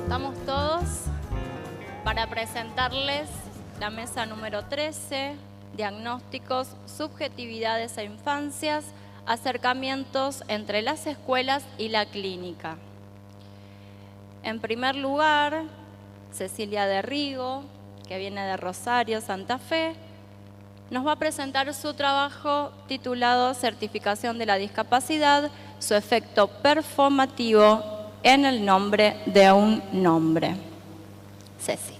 Estamos todos para presentarles la mesa número 13, diagnósticos, subjetividades e infancias, acercamientos entre las escuelas y la clínica. En primer lugar, Cecilia de Rigo, que viene de Rosario, Santa Fe, nos va a presentar su trabajo titulado Certificación de la discapacidad, su efecto performativo en el nombre de un nombre. Ceci.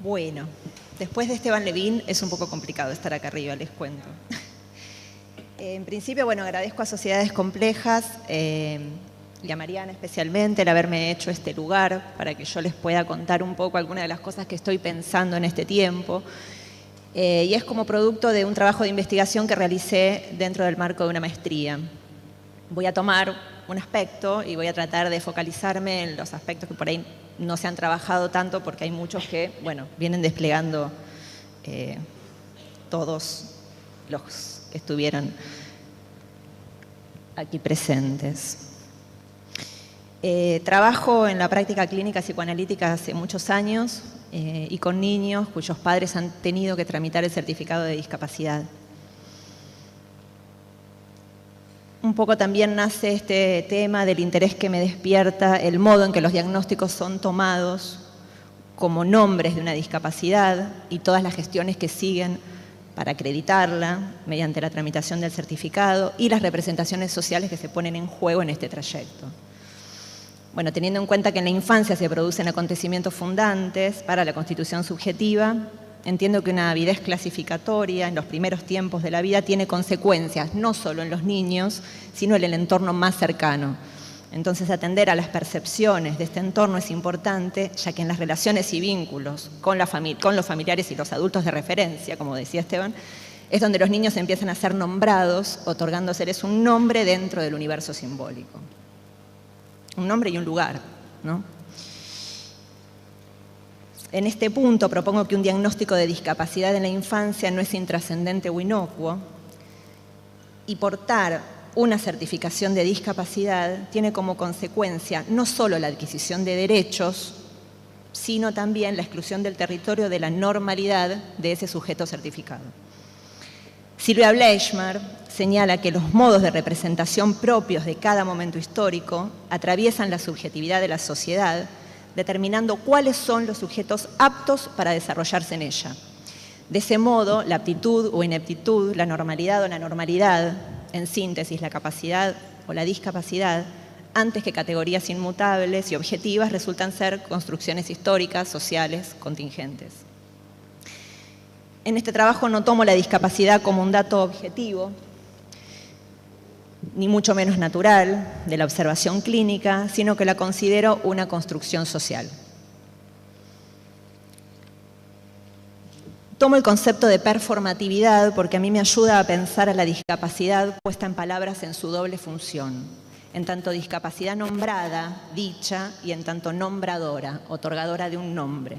Bueno, después de Esteban Levin es un poco complicado estar acá arriba, les cuento. En principio, bueno, agradezco a Sociedades Complejas y a Mariana especialmente el haberme hecho este lugar para que yo les pueda contar un poco algunas de las cosas que estoy pensando en este tiempo. Y es como producto de un trabajo de investigación que realicé dentro del marco de una maestría. Voy a tomar un aspecto y voy a tratar de focalizarme en los aspectos que por ahí no se han trabajado tanto porque hay muchos que, bueno, vienen desplegando todos los que estuvieron aquí presentes. Trabajo en la práctica clínica psicoanalítica hace muchos años y con niños cuyos padres han tenido que tramitar el certificado de discapacidad. Un poco también nace este tema del interés que me despierta el modo en que los diagnósticos son tomados como nombres de una discapacidad y todas las gestiones que siguen para acreditarla mediante la tramitación del certificado y las representaciones sociales que se ponen en juego en este trayecto. Bueno, teniendo en cuenta que en la infancia se producen acontecimientos fundantes para la constitución subjetiva, entiendo que una avidez clasificatoria en los primeros tiempos de la vida tiene consecuencias, no solo en los niños, sino en el entorno más cercano. Entonces, atender a las percepciones de este entorno es importante, ya que en las relaciones y vínculos con los familiares y los adultos de referencia, como decía Esteban, es donde los niños empiezan a ser nombrados, otorgándoseles un nombre dentro del universo simbólico. Un nombre y un lugar, ¿no? En este punto propongo que un diagnóstico de discapacidad en la infancia no es intrascendente o inocuo y portar una certificación de discapacidad tiene como consecuencia no solo la adquisición de derechos, sino también la exclusión del territorio de la normalidad de ese sujeto certificado. Silvia Bleichmar señala que los modos de representación propios de cada momento histórico atraviesan la subjetividad de la sociedad, determinando cuáles son los sujetos aptos para desarrollarse en ella. De ese modo, la aptitud o ineptitud, la normalidad o la normalidad, en síntesis, la capacidad o la discapacidad, antes que categorías inmutables y objetivas, resultan ser construcciones históricas, sociales, contingentes. En este trabajo no tomo la discapacidad como un dato objetivo, ni mucho menos natural, de la observación clínica, sino que la considero una construcción social. Tomo el concepto de performatividad porque a mí me ayuda a pensar a la discapacidad puesta en palabras en su doble función, en tanto discapacidad nombrada, dicha, y en tanto nombradora, otorgadora de un nombre.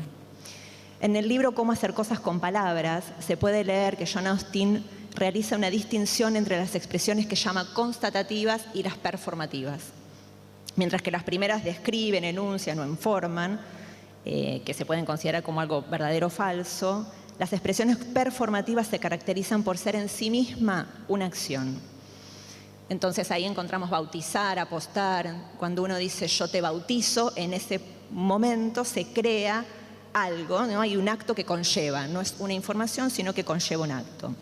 En el libro Cómo hacer cosas con palabras se puede leer que John Austin realiza una distinción entre las expresiones que llama constatativas y las performativas. Mientras que las primeras describen, enuncian o informan, que se pueden considerar como algo verdadero o falso, las expresiones performativas se caracterizan por ser en sí misma una acción. Entonces ahí encontramos bautizar, apostar. Cuando uno dice yo te bautizo, en ese momento se crea algo, ¿no? Hay un acto que conlleva, no es una información, sino que conlleva un acto.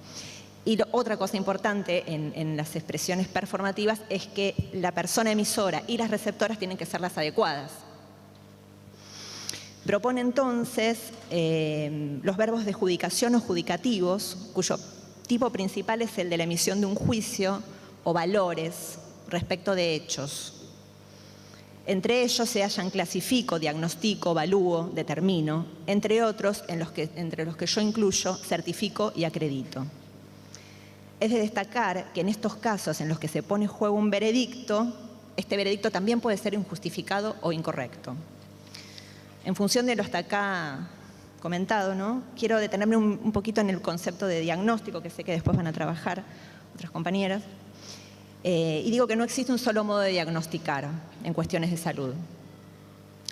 Y otra cosa importante en las expresiones performativas es que la persona emisora y las receptoras tienen que ser las adecuadas. Propone entonces los verbos de judicación o judicativos, cuyo tipo principal es el de la emisión de un juicio o valores respecto de hechos. Entre ellos se hallan clasifico, diagnostico, evalúo, determino, entre otros, entre los que yo incluyo, certifico y acredito. Es de destacar que en estos casos en los que se pone en juego un veredicto, este veredicto también puede ser injustificado o incorrecto. En función de lo hasta acá comentado, ¿no? Quiero detenerme un poquito en el concepto de diagnóstico, que sé que después van a trabajar otras compañeras. Y digo que no existe un solo modo de diagnosticar en cuestiones de salud.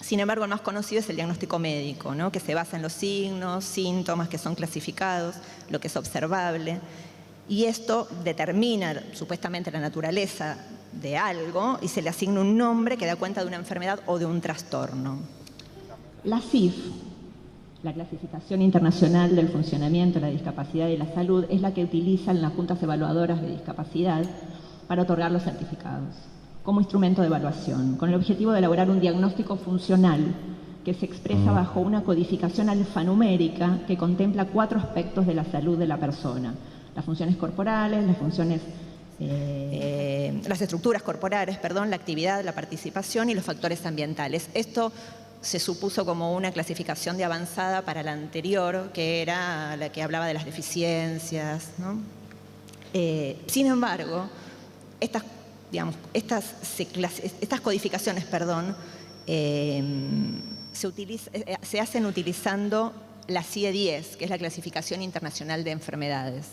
Sin embargo, el más conocido es el diagnóstico médico, ¿no? Que se basa en los signos, síntomas que son clasificados, lo que es observable. Y esto determina supuestamente la naturaleza de algo y se le asigna un nombre que da cuenta de una enfermedad o de un trastorno. La CIF, la Clasificación Internacional del Funcionamiento, la Discapacidad y la Salud, es la que utilizan las juntas evaluadoras de discapacidad para otorgar los certificados como instrumento de evaluación, con el objetivo de elaborar un diagnóstico funcional que se expresa bajo una codificación alfanumérica que contempla 4 aspectos de la salud de la persona: las funciones corporales, las estructuras corporales, la actividad, la participación y los factores ambientales. Esto se supuso como una clasificación de avanzada para la anterior, que era la que hablaba de las deficiencias, ¿no? Sin embargo, estas codificaciones, se hacen utilizando la CIE-10, que es la Clasificación Internacional de Enfermedades.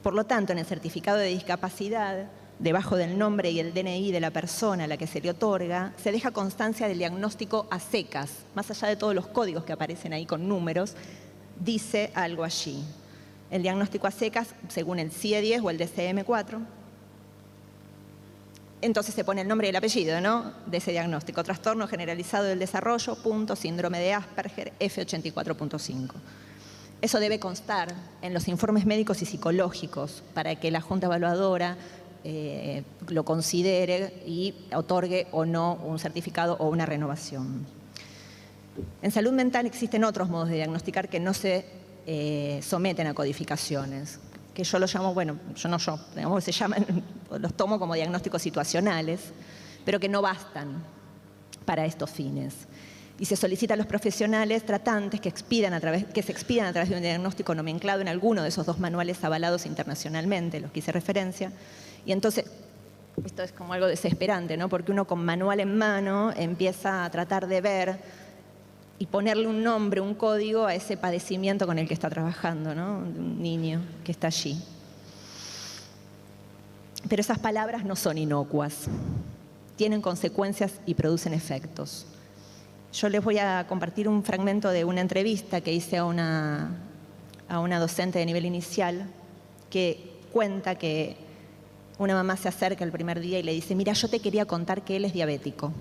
Por lo tanto, en el certificado de discapacidad, debajo del nombre y el DNI de la persona a la que se le otorga, se deja constancia del diagnóstico a secas, más allá de todos los códigos que aparecen ahí con números, dice algo allí. El diagnóstico a secas, según el CIE-10 o el DSM-4, entonces se pone el nombre y el apellido, ¿no?, de ese diagnóstico: trastorno generalizado del desarrollo, síndrome de Asperger, F84.5. Eso debe constar en los informes médicos y psicológicos para que la Junta Evaluadora lo considere y otorgue o no un certificado o una renovación. En salud mental existen otros modos de diagnosticar que no se someten a codificaciones, que yo los llamo, digamos, se llaman, los tomo como diagnósticos situacionales, pero que no bastan para estos fines. Y se solicita a los profesionales tratantes que se expidan a través de un diagnóstico nomenclado en alguno de esos 2 manuales avalados internacionalmente, los que hice referencia. Y entonces, esto es como algo desesperante, ¿no?, porque uno con manual en mano empieza a tratar de ver y ponerle un nombre, un código a ese padecimiento con el que está trabajando, ¿no?, de un niño que está allí. Pero esas palabras no son inocuas, tienen consecuencias y producen efectos. Yo les voy a compartir un fragmento de una entrevista que hice a una docente de nivel inicial, que cuenta que una mamá se acerca el primer día y le dice: mira, yo te quería contar que él es diabético.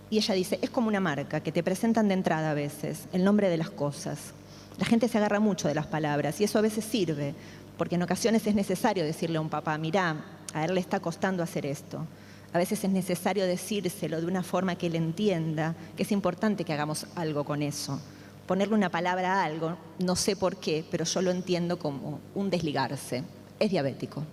Y ella dice: es como una marca que te presentan de entrada a veces, el nombre de las cosas. La gente se agarra mucho de las palabras y eso a veces sirve, porque en ocasiones es necesario decirle a un papá: mirá, a él le está costando hacer esto. A veces es necesario decírselo de una forma que él entienda que es importante que hagamos algo con eso. Ponerle una palabra a algo, no sé por qué, pero yo lo entiendo como un desligarse. Es diabético.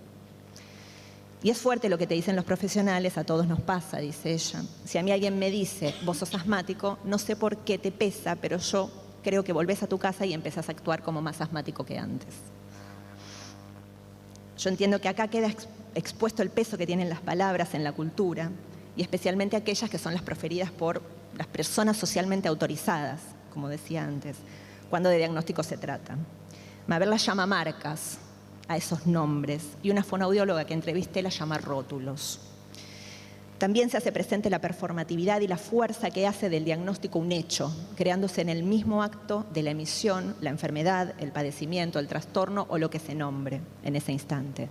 Y es fuerte lo que te dicen los profesionales, a todos nos pasa, dice ella. Si a mí alguien me dice: vos sos asmático, no sé por qué te pesa, pero yo creo que volvés a tu casa y empezás a actuar como más asmático que antes. Yo entiendo que acá queda expuesto el peso que tienen las palabras en la cultura, y especialmente aquellas que son las proferidas por las personas socialmente autorizadas, como decía antes, cuando de diagnóstico se trata. Mabel las llama marcas a esos nombres, y una fonoaudióloga que entrevisté la llama rótulos. También se hace presente la performatividad y la fuerza que hace del diagnóstico un hecho, creándose en el mismo acto de la emisión, la enfermedad, el padecimiento, el trastorno o lo que se nombre en ese instante.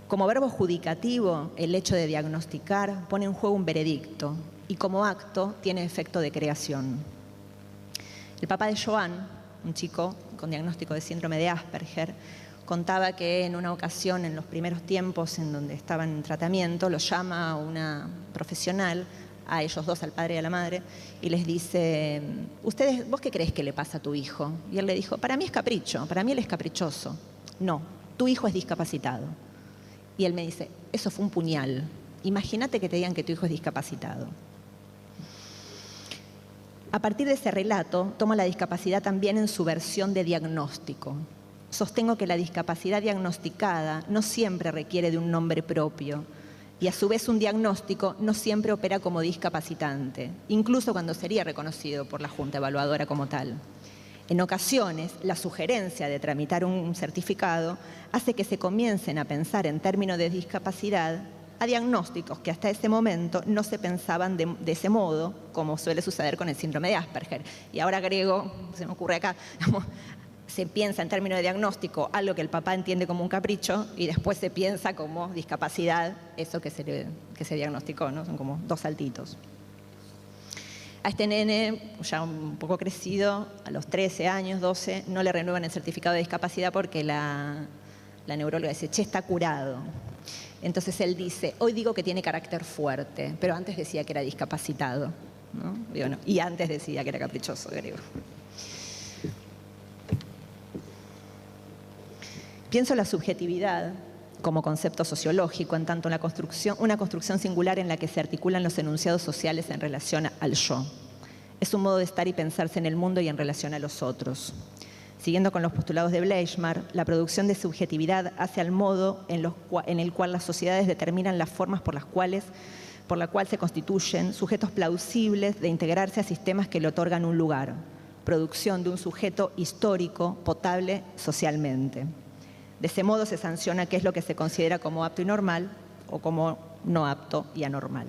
Como verbo judicativo, el hecho de diagnosticar pone en juego un veredicto y como acto tiene efecto de creación. El papá de Joan, un chico con diagnóstico de síndrome de Asperger, contaba que en una ocasión, en los primeros tiempos en donde estaban en tratamiento, los llama a una profesional, a ellos dos, al padre y a la madre, y les dice: ¿vos qué crees que le pasa a tu hijo? Y él le dijo: para mí es capricho, para mí él es caprichoso. No, tu hijo es discapacitado. Y él me dice: eso fue un puñal. Imagínate que te digan que tu hijo es discapacitado. A partir de ese relato, toma la discapacidad también en su versión de diagnóstico. Sostengo que la discapacidad diagnosticada no siempre requiere de un nombre propio y a su vez un diagnóstico no siempre opera como discapacitante, incluso cuando sería reconocido por la Junta Evaluadora como tal. En ocasiones, la sugerencia de tramitar un certificado hace que se comiencen a pensar en términos de discapacidad a diagnósticos que hasta ese momento no se pensaban de ese modo, como suele suceder con el síndrome de Asperger. Y ahora agrego, se me ocurre acá, se piensa en términos de diagnóstico algo que el papá entiende como un capricho y después se piensa como discapacidad, eso que se diagnosticó, ¿no? Son como dos saltitos. A este nene, ya un poco crecido, a los 13 años, 12, no le renuevan el certificado de discapacidad porque la neuróloga dice, che, está curado. Entonces él dice, hoy digo que tiene carácter fuerte, pero antes decía que era discapacitado, ¿no? Digo, no. Y antes decía que era caprichoso, creo. Pienso la subjetividad como concepto sociológico, en tanto una construcción singular en la que se articulan los enunciados sociales en relación al yo. Es un modo de estar y pensarse en el mundo y en relación a los otros. Siguiendo con los postulados de Bleichmar, la producción de subjetividad hace al modo en el cual las sociedades determinan las formas por la cual se constituyen sujetos plausibles de integrarse a sistemas que le otorgan un lugar, producción de un sujeto histórico, potable socialmente. De ese modo se sanciona qué es lo que se considera como apto y normal o como no apto y anormal.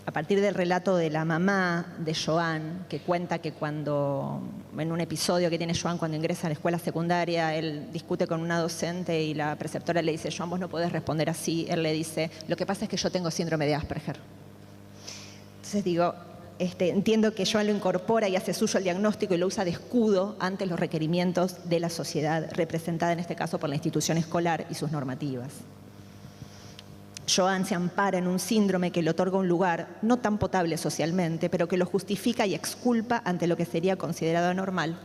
A partir del relato de la mamá de Joan, que cuenta que en un episodio que tiene Joan cuando ingresa a la escuela secundaria, él discute con una docente y la preceptora le dice, Joan, vos no podés responder así. Él le dice, lo que pasa es que yo tengo síndrome de Asperger. Entonces digo, entiendo que Joan lo incorpora y hace suyo el diagnóstico y lo usa de escudo ante los requerimientos de la sociedad, representada en este caso por la institución escolar y sus normativas. Joan se ampara en un síndrome que le otorga un lugar no tan potable socialmente, pero que lo justifica y exculpa ante lo que sería considerado anormal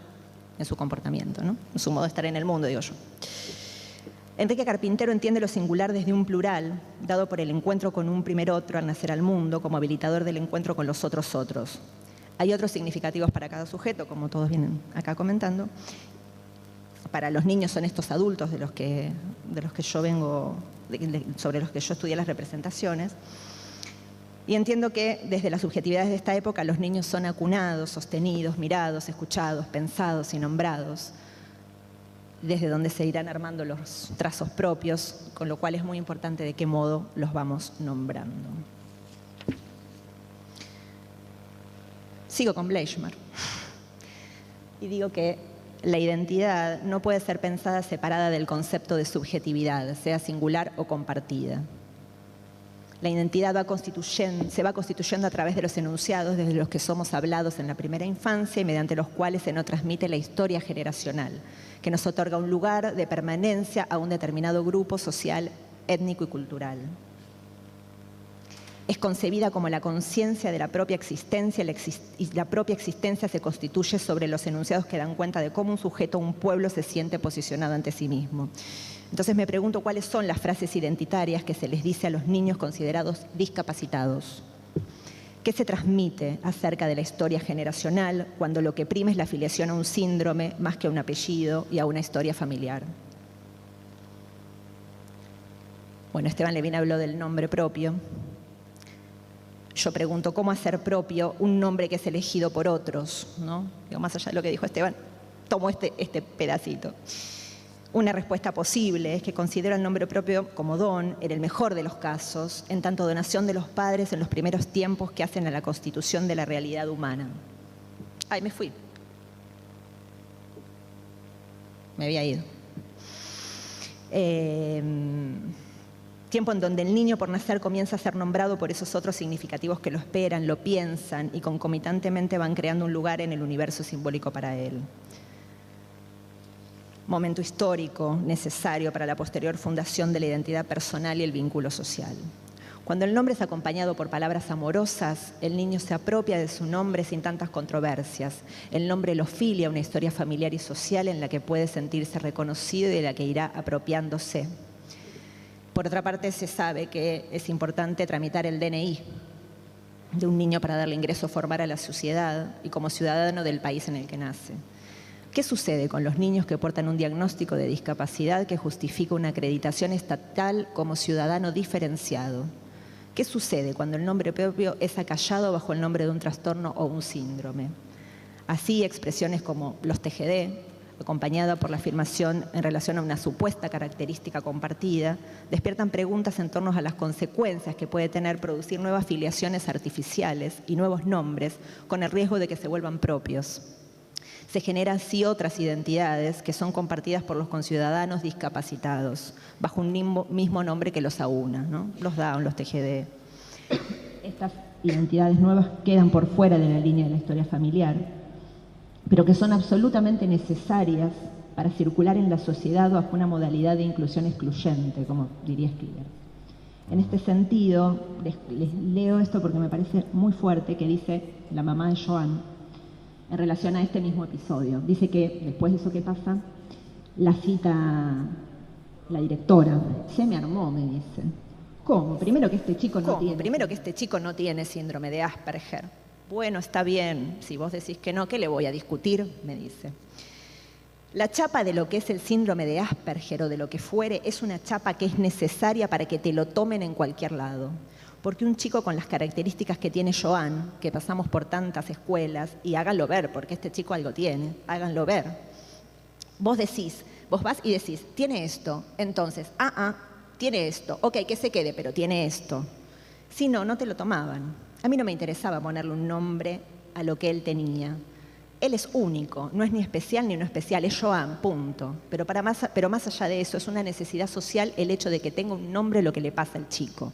en su comportamiento, ¿no? En su modo de estar en el mundo, digo yo. Enrique Carpintero entiende lo singular desde un plural, dado por el encuentro con un primer otro al nacer al mundo, como habilitador del encuentro con los otros otros. Hay otros significativos para cada sujeto, como todos vienen acá comentando. Para los niños son estos adultos de los que yo vengo, sobre los que yo estudié las representaciones. Y entiendo que desde las subjetividades de esta época los niños son acunados, sostenidos, mirados, escuchados, pensados y nombrados, desde donde se irán armando los trazos propios, con lo cual es muy importante de qué modo los vamos nombrando. Sigo con Bleichmar. Y digo que la identidad no puede ser pensada separada del concepto de subjetividad, sea singular o compartida. La identidad se va constituyendo a través de los enunciados desde los que somos hablados en la primera infancia y mediante los cuales se nos transmite la historia generacional, que nos otorga un lugar de permanencia a un determinado grupo social, étnico y cultural. Es concebida como la conciencia de la propia existencia y la propia existencia se constituye sobre los enunciados que dan cuenta de cómo un sujeto, un pueblo se siente posicionado ante sí mismo. Entonces me pregunto cuáles son las frases identitarias que se les dice a los niños considerados discapacitados. ¿Qué se transmite acerca de la historia generacional cuando lo que prima es la afiliación a un síndrome más que a un apellido y a una historia familiar? Bueno, Esteban Levin habló del nombre propio. Yo pregunto, ¿cómo hacer propio un nombre que es elegido por otros, ¿no? Digo, más allá de lo que dijo Esteban, tomo este pedacito. Una respuesta posible es que considero el nombre propio como don, en el mejor de los casos, en tanto donación de los padres en los primeros tiempos que hacen a la constitución de la realidad humana. Ay, me fui. Me había ido. Tiempo en donde el niño por nacer comienza a ser nombrado por esos otros significativos que lo esperan, lo piensan y concomitantemente van creando un lugar en el universo simbólico para él. Momento histórico necesario para la posterior fundación de la identidad personal y el vínculo social. Cuando el nombre es acompañado por palabras amorosas, el niño se apropia de su nombre sin tantas controversias. El nombre lo filia a una historia familiar y social en la que puede sentirse reconocido y de la que irá apropiándose. Por otra parte, se sabe que es importante tramitar el DNI de un niño para darle ingreso formal a la sociedad y como ciudadano del país en el que nace. ¿Qué sucede con los niños que portan un diagnóstico de discapacidad que justifica una acreditación estatal como ciudadano diferenciado? ¿Qué sucede cuando el nombre propio es acallado bajo el nombre de un trastorno o un síndrome? Así, expresiones como los TGD, acompañada por la afirmación en relación a una supuesta característica compartida, despiertan preguntas en torno a las consecuencias que puede tener producir nuevas filiaciones artificiales y nuevos nombres con el riesgo de que se vuelvan propios. Se generan así otras identidades que son compartidas por los conciudadanos discapacitados, bajo un mismo nombre que los aúna, ¿no? Los Down, los TGD. Estas identidades nuevas quedan por fuera de la línea de la historia familiar, pero que son absolutamente necesarias para circular en la sociedad bajo una modalidad de inclusión excluyente, como diría Skinner. En este sentido, les leo esto porque me parece muy fuerte, que dice la mamá de Joan, en relación a este mismo episodio. Dice que después de eso que pasa, la cita la directora. Se me armó, me dice. ¿Cómo? Primero que este chico no tiene síndrome de Asperger. Bueno, está bien. Si vos decís que no, ¿qué le voy a discutir? Me dice. La chapa de lo que es el síndrome de Asperger o de lo que fuere es una chapa que es necesaria para que te lo tomen en cualquier lado. Porque un chico con las características que tiene Joan, que pasamos por tantas escuelas, y háganlo ver, porque este chico algo tiene, háganlo ver. Vos vas y decís, tiene esto, entonces, tiene esto, ok, que se quede, pero tiene esto. Si no, no te lo tomaban. A mí no me interesaba ponerle un nombre a lo que él tenía. Él es único, no es ni especial ni no especial, es Joan, punto. Pero más allá de eso, es una necesidad social el hecho de que tenga un nombre lo que le pasa al chico.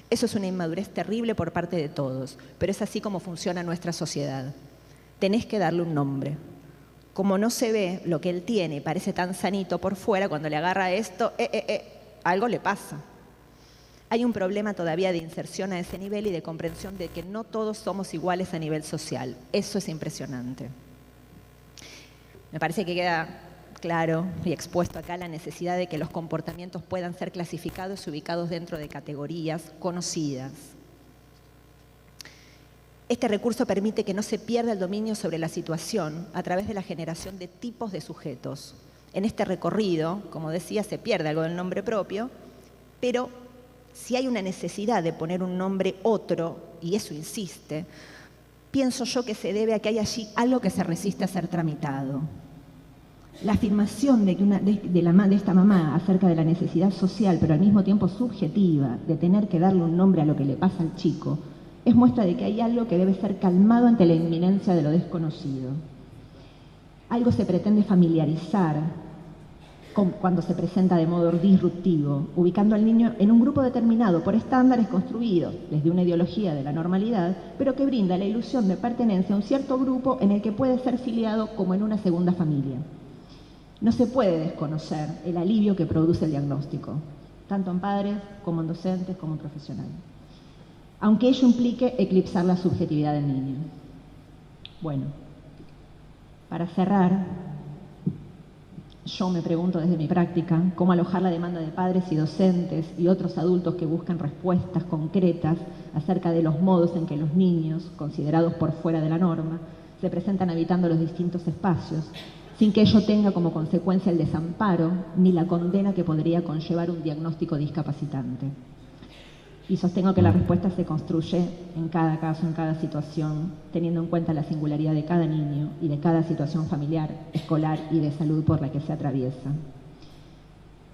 Eso es una inmadurez terrible por parte de todos, pero es así como funciona nuestra sociedad. Tenés que darle un nombre. Como no se ve lo que él tiene, parece tan sanito por fuera, cuando le agarra esto, algo le pasa. Hay un problema todavía de inserción a ese nivel y de comprensión de que no todos somos iguales a nivel social. Eso es impresionante. Me parece que queda claro y expuesto acá la necesidad de que los comportamientos puedan ser clasificados y ubicados dentro de categorías conocidas. Este recurso permite que no se pierda el dominio sobre la situación a través de la generación de tipos de sujetos. En este recorrido, como decía, se pierde algo del nombre propio, pero si hay una necesidad de poner un nombre otro, y eso insiste, pienso yo que se debe a que hay allí algo que se resiste a ser tramitado. La afirmación de esta mamá acerca de la necesidad social, pero al mismo tiempo subjetiva, de tener que darle un nombre a lo que le pasa al chico, es muestra de que hay algo que debe ser calmado ante la inminencia de lo desconocido. Algo se pretende familiarizar cuando se presenta de modo disruptivo, ubicando al niño en un grupo determinado por estándares construidos desde una ideología de la normalidad, pero que brinda la ilusión de pertenencia a un cierto grupo en el que puede ser filiado como en una segunda familia. No se puede desconocer el alivio que produce el diagnóstico, tanto en padres como en docentes como en profesionales, aunque ello implique eclipsar la subjetividad del niño. Bueno, para cerrar, yo me pregunto desde mi práctica cómo alojar la demanda de padres y docentes y otros adultos que buscan respuestas concretas acerca de los modos en que los niños, considerados por fuera de la norma, se presentan habitando los distintos espacios, sin que ello tenga como consecuencia el desamparo ni la condena que podría conllevar un diagnóstico discapacitante. Y sostengo que la respuesta se construye en cada caso, en cada situación, teniendo en cuenta la singularidad de cada niño y de cada situación familiar, escolar y de salud por la que se atraviesa.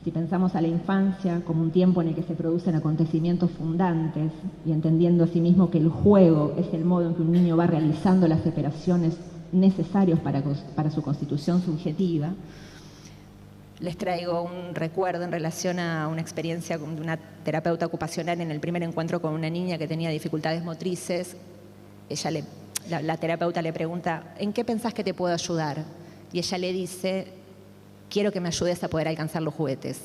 Si pensamos a la infancia como un tiempo en el que se producen acontecimientos fundantes y entendiendo asimismo que el juego es el modo en que un niño va realizando las operaciones necesarios para su constitución subjetiva, les traigo un recuerdo en relación a una experiencia de una terapeuta ocupacional en el primer encuentro con una niña que tenía dificultades motrices. La terapeuta le pregunta, ¿en qué pensás que te puedo ayudar? Y ella le dice, quiero que me ayudes a poder alcanzar los juguetes.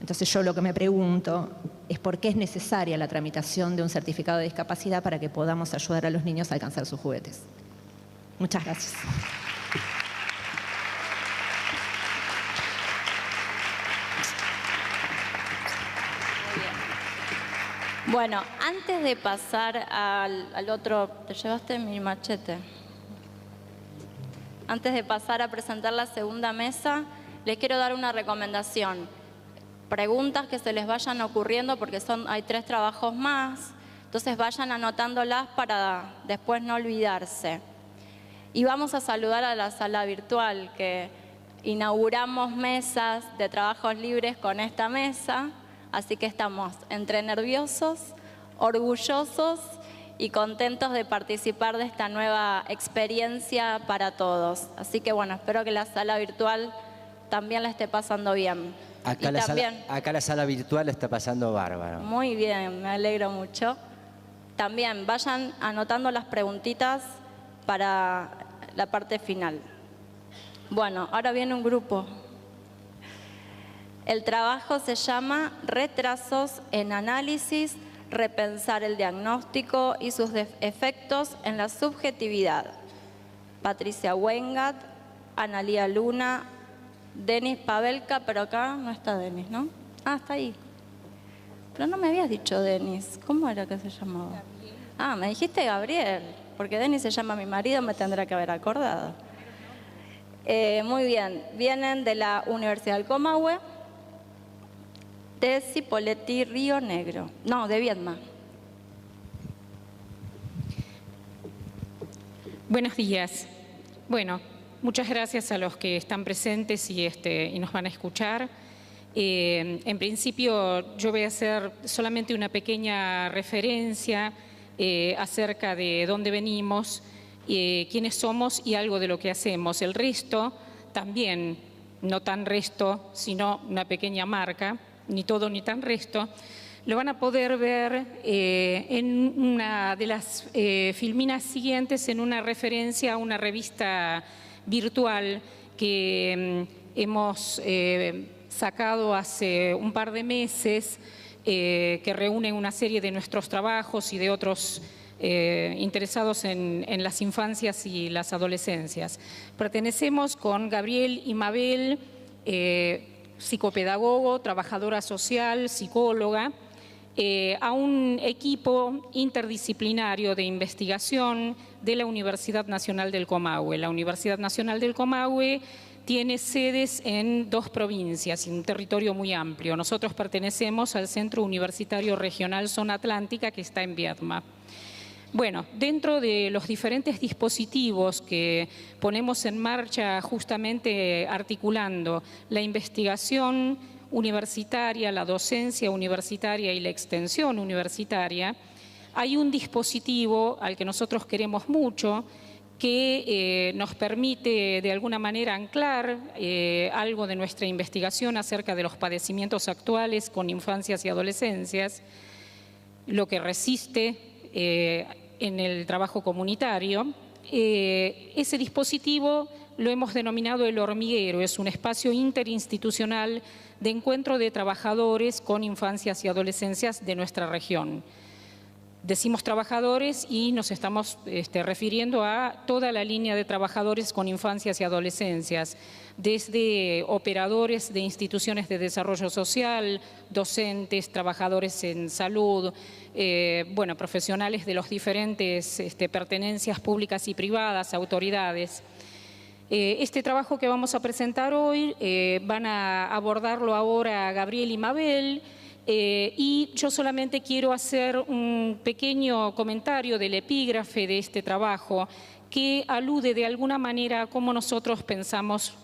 Entonces yo lo que me pregunto es por qué es necesaria la tramitación de un certificado de discapacidad para que podamos ayudar a los niños a alcanzar sus juguetes. Muchas gracias. Bueno, antes de pasar al otro, ¿te llevaste mi machete? Antes de pasar a presentar la segunda mesa, les quiero dar una recomendación. preguntas que se les vayan ocurriendo, porque hay 3 trabajos más, entonces vayan anotándolas para después no olvidarse. Y vamos a saludar a la sala virtual, que inauguramos mesas de trabajos libres con esta mesa, así que estamos entre nerviosos, orgullosos y contentos de participar de esta nueva experiencia para todos. Así que bueno, espero que la sala virtual también la esté pasando bien. Acá la sala virtual está pasando bárbaro. Muy bien, me alegro mucho. También vayan anotando las preguntitas para la parte final. Bueno, ahora viene un grupo. El trabajo se llama Retrasos en análisis, repensar el diagnóstico y sus efectos en la subjetividad. Patricia Wengat, Analía Luna, Denis Pavelka, pero acá no está Denis, ¿no? Ah, está ahí. Pero no me habías dicho Denis. ¿Cómo era que se llamaba? Ah, me dijiste Gabriel, porque Denis se llama mi marido, me tendrá que haber acordado. Muy bien, vienen de la Universidad del Comahue, de Cipolletti, Río Negro. No, de Viedma. Buenos días. Bueno, muchas gracias a los que están presentes y nos van a escuchar. En principio, yo voy a hacer solamente una pequeña referencia acerca de dónde venimos, quiénes somos y algo de lo que hacemos. El resto, también, no tan resto, sino una pequeña marca, ni todo ni tan resto, lo van a poder ver en una de las filminas siguientes, en una referencia a una revista virtual que hemos sacado hace un par de meses, que reúne una serie de nuestros trabajos y de otros interesados en las infancias y las adolescencias. Pertenecemos con Gabriel y Mabel, psicopedagogo, trabajadora social, psicóloga, a un equipo interdisciplinario de investigación de la Universidad Nacional del Comahue. La Universidad Nacional del Comahue tiene sedes en 2 provincias y un territorio muy amplio. Nosotros pertenecemos al Centro Universitario Regional Zona Atlántica, que está en Viedma. Bueno, dentro de los diferentes dispositivos que ponemos en marcha, justamente articulando la investigación universitaria, la docencia universitaria y la extensión universitaria, hay un dispositivo al que nosotros queremos mucho, que nos permite de alguna manera anclar algo de nuestra investigación acerca de los padecimientos actuales con infancias y adolescencias, lo que resiste en el trabajo comunitario. Ese dispositivo lo hemos denominado El Hormiguero, es un espacio interinstitucional de encuentro de trabajadores con infancias y adolescencias de nuestra región. Decimos trabajadores y nos estamos refiriendo a toda la línea de trabajadores con infancias y adolescencias, desde operadores de instituciones de desarrollo social, docentes, trabajadores en salud, bueno, profesionales de las diferentes pertenencias públicas y privadas, autoridades. Este trabajo que vamos a presentar hoy van a abordarlo ahora Gabriel y Mabel. Y yo solamente quiero hacer un pequeño comentario del epígrafe de este trabajo que alude de alguna manera a cómo nosotros pensamos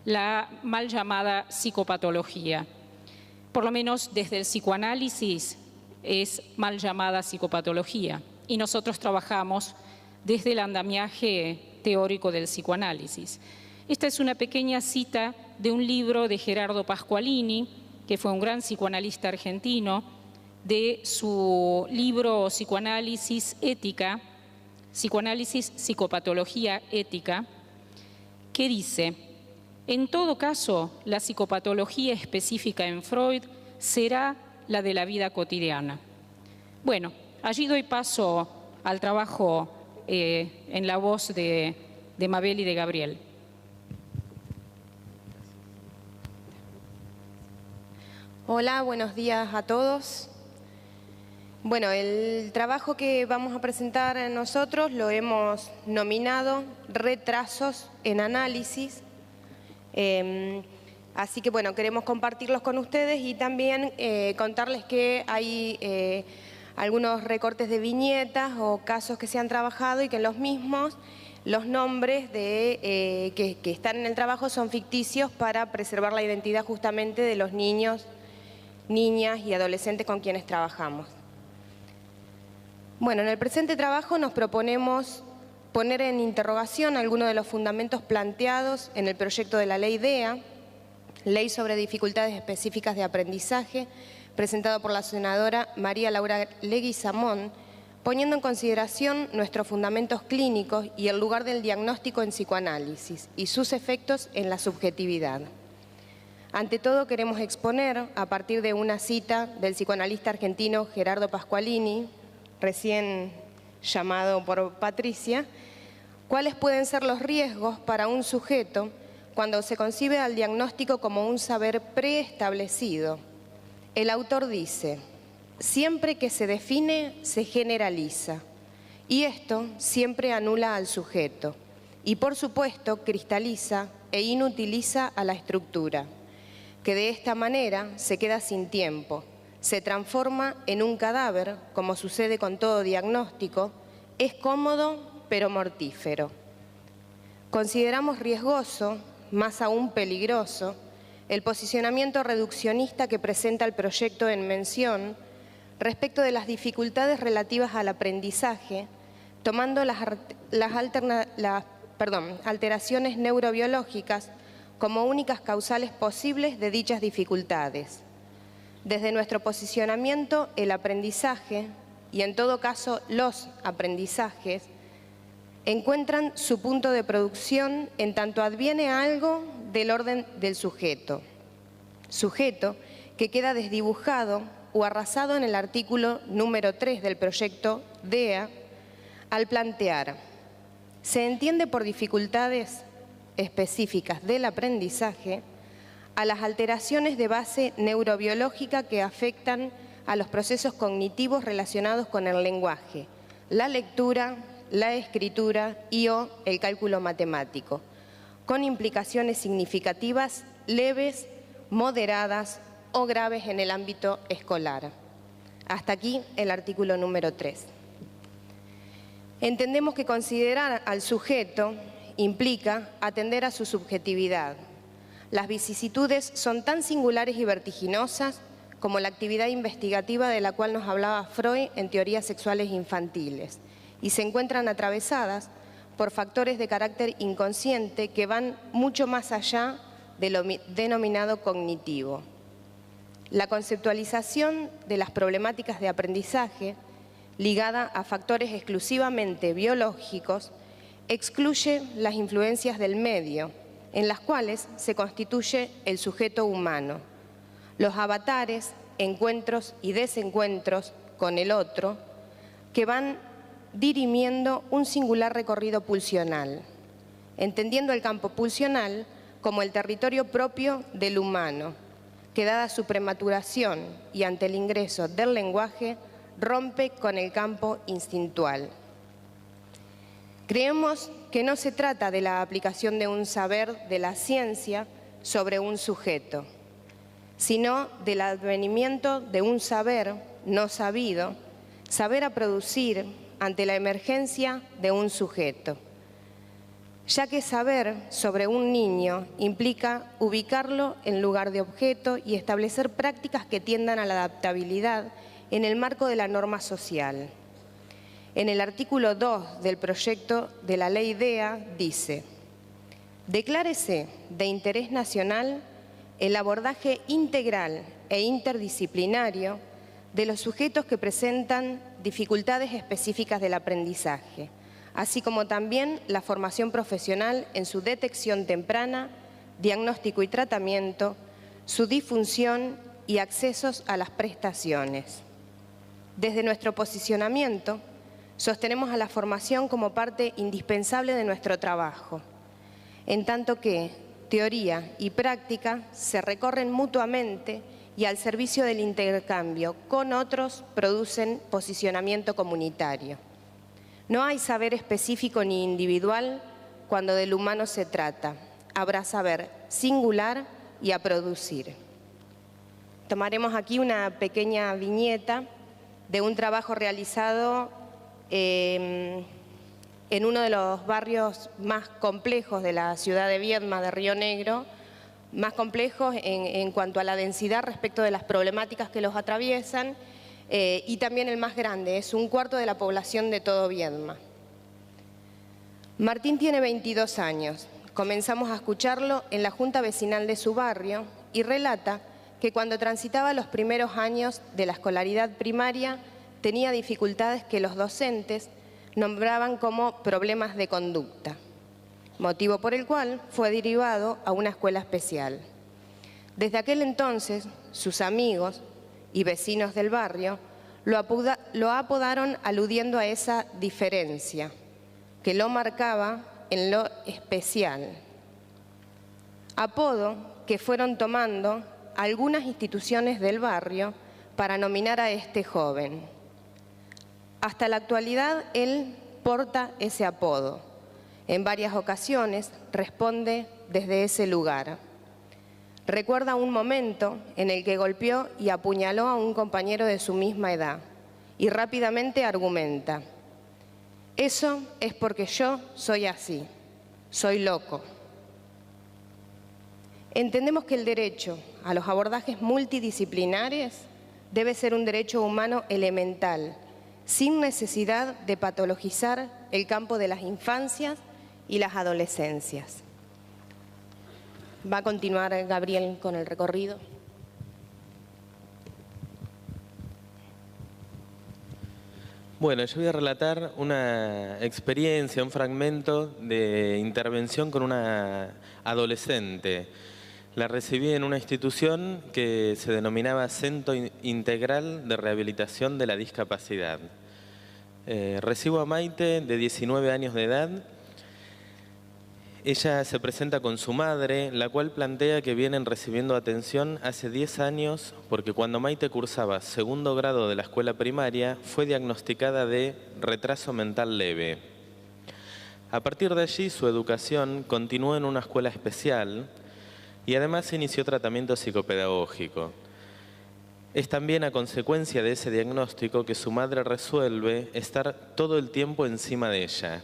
la mal llamada psicopatología. Por lo menos desde el psicoanálisis es mal llamada psicopatología y nosotros trabajamos desde el andamiaje teórico del psicoanálisis. Esta es una pequeña cita de un libro de Gerardo Pasqualini, que fue un gran psicoanalista argentino, de su libro Psicoanálisis Ética, Psicoanálisis, Psicopatología Ética, que dice: en todo caso, la psicopatología específica en Freud será la de la vida cotidiana. Bueno, allí doy paso al trabajo en la voz de Mabel y de Gabriel. Hola, buenos días a todos. Bueno, el trabajo que vamos a presentar nosotros lo hemos nominado Retrasos en análisis. Así que bueno, queremos compartirlos con ustedes y también contarles que hay algunos recortes de viñetas o casos que se han trabajado y que en los mismos los nombres que están en el trabajo son ficticios para preservar la identidad justamente de los niños, niñas y adolescentes con quienes trabajamos. Bueno, en el presente trabajo nos proponemos poner en interrogación algunos de los fundamentos planteados en el proyecto de la Ley DEA, Ley sobre Dificultades Específicas de Aprendizaje, presentado por la senadora María Laura Leguizamón, poniendo en consideración nuestros fundamentos clínicos y el lugar del diagnóstico en psicoanálisis y sus efectos en la subjetividad. Ante todo, queremos exponer, a partir de una cita del psicoanalista argentino Gerardo Pasqualini, recién llamado por Patricia, cuáles pueden ser los riesgos para un sujeto cuando se concibe al diagnóstico como un saber preestablecido. El autor dice: siempre que se define, se generaliza, y esto siempre anula al sujeto, y por supuesto cristaliza e inutiliza a la estructura, que de esta manera se queda sin tiempo, se transforma en un cadáver, como sucede con todo diagnóstico, es cómodo pero mortífero. Consideramos riesgoso, más aún peligroso, el posicionamiento reduccionista que presenta el proyecto en mención respecto de las dificultades relativas al aprendizaje, tomando las alteraciones neurobiológicas como únicas causales posibles de dichas dificultades. Desde nuestro posicionamiento, el aprendizaje, y en todo caso los aprendizajes, encuentran su punto de producción en tanto adviene algo del orden del sujeto. Sujeto que queda desdibujado o arrasado en el artículo número 3 del proyecto DEA al plantear: se entiende por dificultades específicas del aprendizaje a las alteraciones de base neurobiológica que afectan a los procesos cognitivos relacionados con el lenguaje, la lectura, la escritura y o el cálculo matemático, con implicaciones significativas, leves, moderadas o graves en el ámbito escolar. Hasta aquí el artículo número 3. Entendemos que considerar al sujeto implica atender a su subjetividad. Las vicisitudes son tan singulares y vertiginosas como la actividad investigativa de la cual nos hablaba Freud en teorías sexuales infantiles, y se encuentran atravesadas por factores de carácter inconsciente que van mucho más allá de lo denominado cognitivo. La conceptualización de las problemáticas de aprendizaje, ligada a factores exclusivamente biológicos, excluye las influencias del medio, en las cuales se constituye el sujeto humano, los avatares, encuentros y desencuentros con el otro, que van dirimiendo un singular recorrido pulsional, entendiendo el campo pulsional como el territorio propio del humano, que dada su prematuración y ante el ingreso del lenguaje, rompe con el campo instintual. Creemos que no se trata de la aplicación de un saber de la ciencia sobre un sujeto, sino del advenimiento de un saber no sabido, saber a producir ante la emergencia de un sujeto, ya que saber sobre un niño implica ubicarlo en lugar de objeto y establecer prácticas que tiendan a la adaptabilidad en el marco de la norma social. En el artículo 2 del proyecto de la Ley DEA dice: declárese de interés nacional el abordaje integral e interdisciplinario de los sujetos que presentan dificultades específicas del aprendizaje, así como también la formación profesional en su detección temprana, diagnóstico y tratamiento, su difusión y accesos a las prestaciones. Desde nuestro posicionamiento, sostenemos a la formación como parte indispensable de nuestro trabajo, en tanto que teoría y práctica se recorren mutuamente y al servicio del intercambio con otros producen posicionamiento comunitario. No hay saber específico ni individual cuando del humano se trata. Habrá saber singular y a producir. Tomaremos aquí una pequeña viñeta de un trabajo realizado en uno de los barrios más complejos de la ciudad de Viedma, de Río Negro, más complejos en cuanto a la densidad respecto de las problemáticas que los atraviesan, y también el más grande, es 1/4 de la población de todo Viedma. Martín tiene 22 años. Comenzamos a escucharlo en la junta vecinal de su barrio y relata que cuando transitaba los primeros años de la escolaridad primaria tenía dificultades que los docentes nombraban como problemas de conducta, motivo por el cual fue derivado a una escuela especial. Desde aquel entonces, sus amigos y vecinos del barrio lo apodaron aludiendo a esa diferencia que lo marcaba en lo especial. Apodo que fueron tomando algunas instituciones del barrio para nominar a este joven. Hasta la actualidad él porta ese apodo. En varias ocasiones responde desde ese lugar. Recuerda un momento en el que golpeó y apuñaló a un compañero de su misma edad y rápidamente argumenta: eso es porque yo soy así, soy loco. Entendemos que el derecho a los abordajes multidisciplinares debe ser un derecho humano elemental, sin necesidad de patologizar el campo de las infancias y las adolescencias. Va a continuar Gabriel con el recorrido. Bueno, yo voy a relatar una experiencia, un fragmento de intervención con una adolescente. La recibí en una institución que se denominaba Centro Integral de Rehabilitación de la Discapacidad. Recibo a Maite, de 19 años de edad. Ella se presenta con su madre, la cual plantea que vienen recibiendo atención hace 10 años porque cuando Maite cursaba 2º grado de la escuela primaria fue diagnosticada de retraso mental leve. A partir de allí su educación continuó en una escuela especial y además inició tratamiento psicopedagógico. Es también a consecuencia de ese diagnóstico que su madre resuelve estar todo el tiempo encima de ella,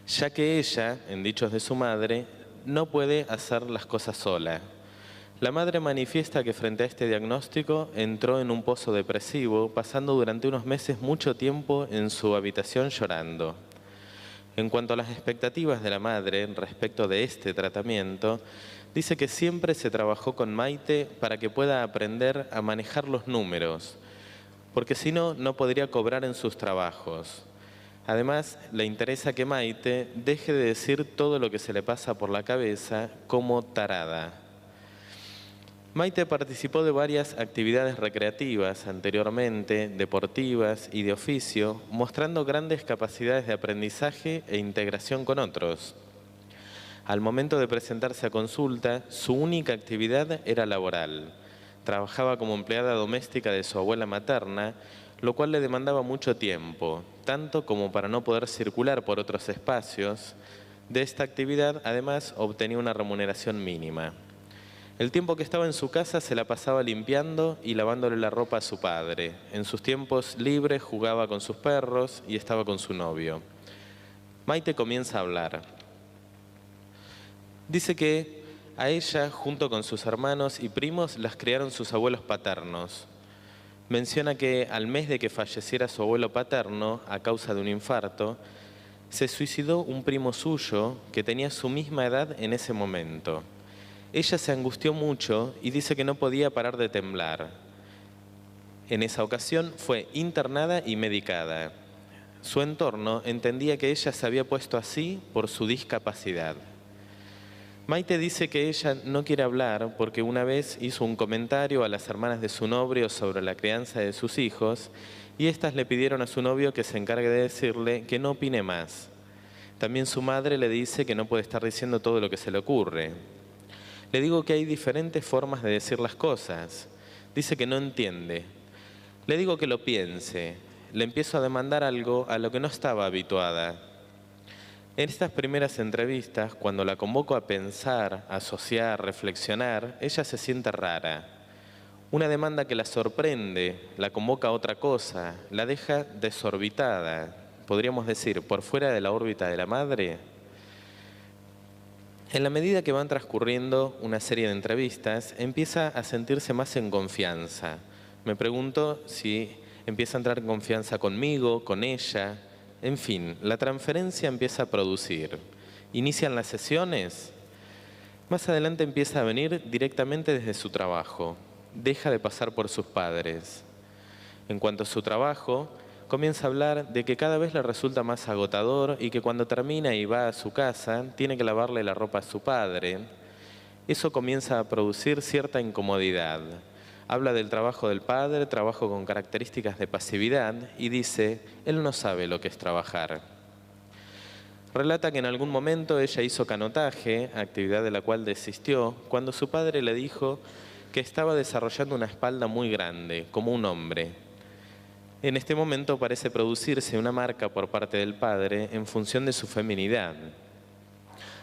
ya que ella, en dichos de su madre, no puede hacer las cosas sola. La madre manifiesta que frente a este diagnóstico entró en un pozo depresivo, pasando durante unos meses mucho tiempo en su habitación llorando. En cuanto a las expectativas de la madre respecto de este tratamiento, dice que siempre se trabajó con Maite para que pueda aprender a manejar los números, porque si no, no podría cobrar en sus trabajos. Además, le interesa que Maite deje de decir todo lo que se le pasa por la cabeza como tarada. Maite participó de varias actividades recreativas anteriormente, deportivas y de oficio, mostrando grandes capacidades de aprendizaje e integración con otros. Al momento de presentarse a consulta, su única actividad era laboral. Trabajaba como empleada doméstica de su abuela materna, lo cual le demandaba mucho tiempo, tanto como para no poder circular por otros espacios. De esta actividad, además, obtenía una remuneración mínima. El tiempo que estaba en su casa se la pasaba limpiando y lavándole la ropa a su padre. En sus tiempos libres jugaba con sus perros y estaba con su novio. Maite comienza a hablar. Dice que a ella, junto con sus hermanos y primos, las criaron sus abuelos paternos. Menciona que al mes de que falleciera su abuelo paterno, a causa de un infarto, se suicidó un primo suyo que tenía su misma edad en ese momento. Ella se angustió mucho y dice que no podía parar de temblar. En esa ocasión fue internada y medicada. Su entorno entendía que ella se había puesto así por su discapacidad. Maite dice que ella no quiere hablar porque una vez hizo un comentario a las hermanas de su novio sobre la crianza de sus hijos y éstas le pidieron a su novio que se encargue de decirle que no opine más. También su madre le dice que no puede estar diciendo todo lo que se le ocurre. Le digo que hay diferentes formas de decir las cosas. Dice que no entiende. Le digo que lo piense. Le empiezo a demandar algo a lo que no estaba habituada. En estas primeras entrevistas, cuando la convoco a pensar, a asociar, reflexionar, ella se siente rara. Una demanda que la sorprende, la convoca a otra cosa, la deja desorbitada, podríamos decir, por fuera de la órbita de la madre. En la medida que van transcurriendo una serie de entrevistas, empieza a sentirse más en confianza. Me pregunto si empieza a entrar en confianza conmigo, con ella. En fin, la transferencia empieza a producir. ¿Inician las sesiones? Más adelante empieza a venir directamente desde su trabajo. Deja de pasar por sus padres. En cuanto a su trabajo, comienza a hablar de que cada vez le resulta más agotador y que cuando termina y va a su casa, tiene que lavarle la ropa a su padre. Eso comienza a producir cierta incomodidad. Habla del trabajo del padre, trabajo con características de pasividad, y dice, él no sabe lo que es trabajar. Relata que en algún momento ella hizo canotaje, actividad de la cual desistió, cuando su padre le dijo que estaba desarrollando una espalda muy grande, como un hombre. En este momento parece producirse una marca por parte del padre en función de su feminidad.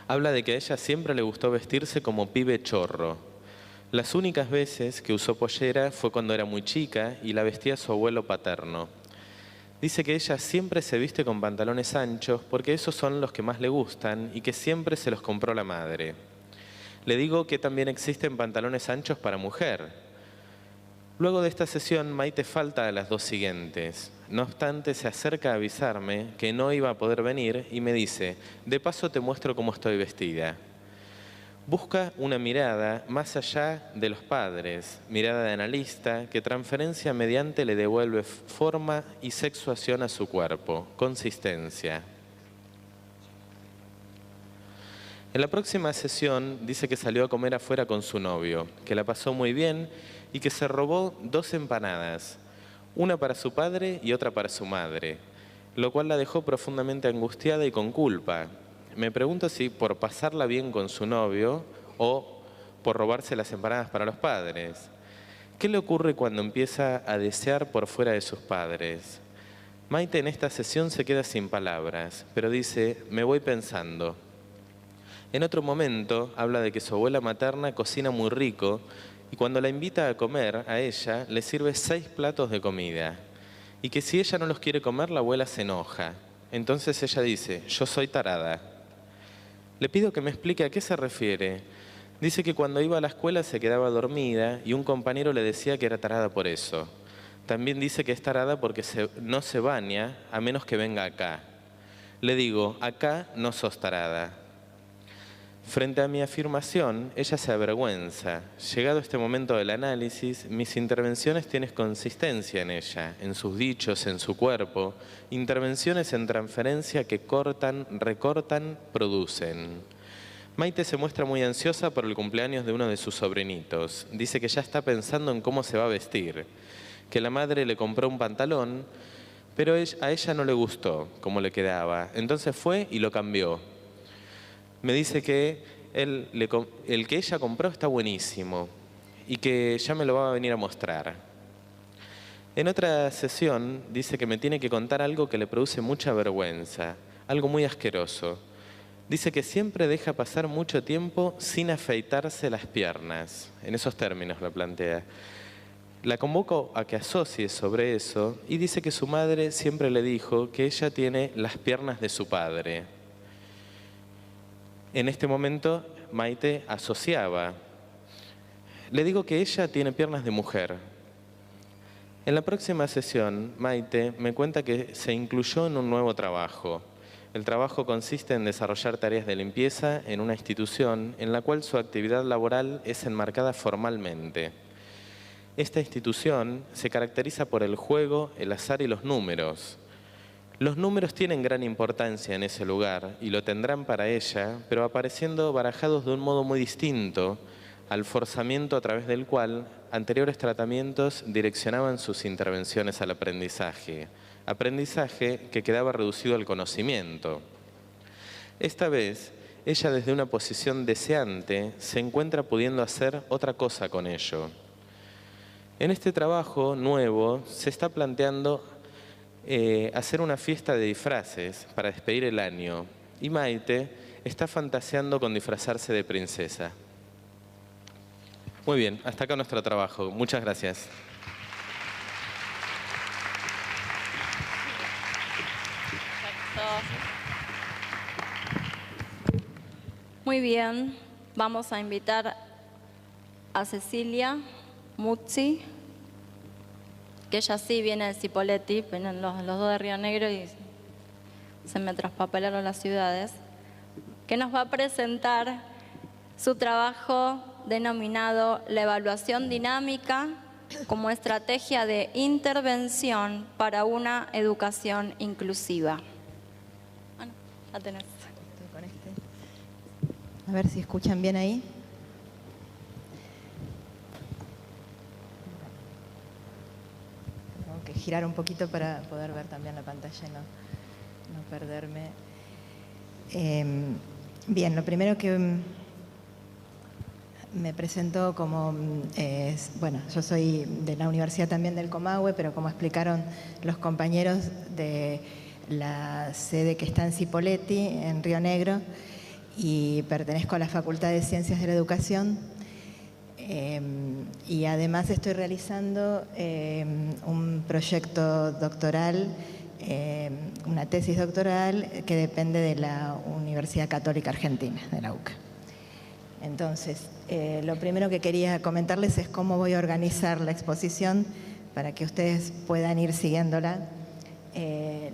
Habla de que a ella siempre le gustó vestirse como pibe chorro. Las únicas veces que usó pollera fue cuando era muy chica y la vestía su abuelo paterno. Dice que ella siempre se viste con pantalones anchos porque esos son los que más le gustan y que siempre se los compró la madre. Le digo que también existen pantalones anchos para mujer. Luego de esta sesión, Maite falta a las dos siguientes. No obstante, se acerca a avisarme que no iba a poder venir y me dice, de paso te muestro cómo estoy vestida. Busca una mirada más allá de los padres, mirada de analista, que transferencia mediante le devuelve forma y sexuación a su cuerpo, consistencia. En la próxima sesión dice que salió a comer afuera con su novio, que la pasó muy bien y que se robó 2 empanadas, una para su padre y otra para su madre, lo cual la dejó profundamente angustiada y con culpa. Me pregunto si por pasarla bien con su novio o por robarse las empanadas para los padres. ¿Qué le ocurre cuando empieza a desear por fuera de sus padres? Maite en esta sesión se queda sin palabras, pero dice, me voy pensando. En otro momento habla de que su abuela materna cocina muy rico y cuando la invita a comer a ella, le sirve 6 platos de comida. Y que si ella no los quiere comer, la abuela se enoja. Entonces ella dice, yo soy tarada. Le pido que me explique a qué se refiere. Dice que cuando iba a la escuela se quedaba dormida y un compañero le decía que era tarada por eso. También dice que es tarada porque no se baña a menos que venga acá. Le digo, acá no sos tarada. Frente a mi afirmación, ella se avergüenza. Llegado este momento del análisis, mis intervenciones tienen consistencia en ella, en sus dichos, en su cuerpo. Intervenciones en transferencia que cortan, recortan, producen. Maite se muestra muy ansiosa por el cumpleaños de uno de sus sobrinitos. Dice que ya está pensando en cómo se va a vestir. Que la madre le compró un pantalón, pero a ella no le gustó cómo le quedaba. Entonces fue y lo cambió. Me dice que el que ella compró está buenísimo y que ya me lo va a venir a mostrar. En otra sesión dice que me tiene que contar algo que le produce mucha vergüenza, algo muy asqueroso. Dice que siempre deja pasar mucho tiempo sin afeitarse las piernas. En esos términos la plantea. La convoco a que asocie sobre eso y dice que su madre siempre le dijo que ella tiene las piernas de su padre. En este momento, Maite asociaba. Le digo que ella tiene piernas de mujer. En la próxima sesión, Maite me cuenta que se incluyó en un nuevo trabajo. El trabajo consiste en desarrollar tareas de limpieza en una institución en la cual su actividad laboral es enmarcada formalmente. Esta institución se caracteriza por el juego, el azar y los números. Los números tienen gran importancia en ese lugar y lo tendrán para ella, pero apareciendo barajados de un modo muy distinto al forzamiento a través del cual anteriores tratamientos direccionaban sus intervenciones al aprendizaje. Aprendizaje que quedaba reducido al conocimiento. Esta vez, ella desde una posición deseante se encuentra pudiendo hacer otra cosa con ello. En este trabajo nuevo se está planteando hacer una fiesta de disfraces para despedir el año. y Maite está fantaseando con disfrazarse de princesa. Muy bien, hasta acá nuestro trabajo. Muchas gracias. Muy bien, vamos a invitar a Cecilia Muzzi, que ella sí viene de Cipolletti, vienen los dos de Río Negro y se me traspapelaron las ciudades, que nos va a presentar su trabajo denominado La evaluación dinámica como estrategia de intervención para una educación inclusiva. Bueno, ya tenés. A ver si escuchan bien ahí. Tengo que girar un poquito para poder ver también la pantalla y no perderme. Bien, lo primero que me presento como, bueno, yo soy de la Universidad también del Comahue, pero como explicaron los compañeros de la sede que está en Cipolletti, en Río Negro, y pertenezco a la Facultad de Ciencias de la Educación, y además estoy realizando un proyecto doctoral, una tesis doctoral que depende de la Universidad Católica Argentina, de la UCA. Entonces, lo primero que quería comentarles es cómo voy a organizar la exposición para que ustedes puedan ir siguiéndola.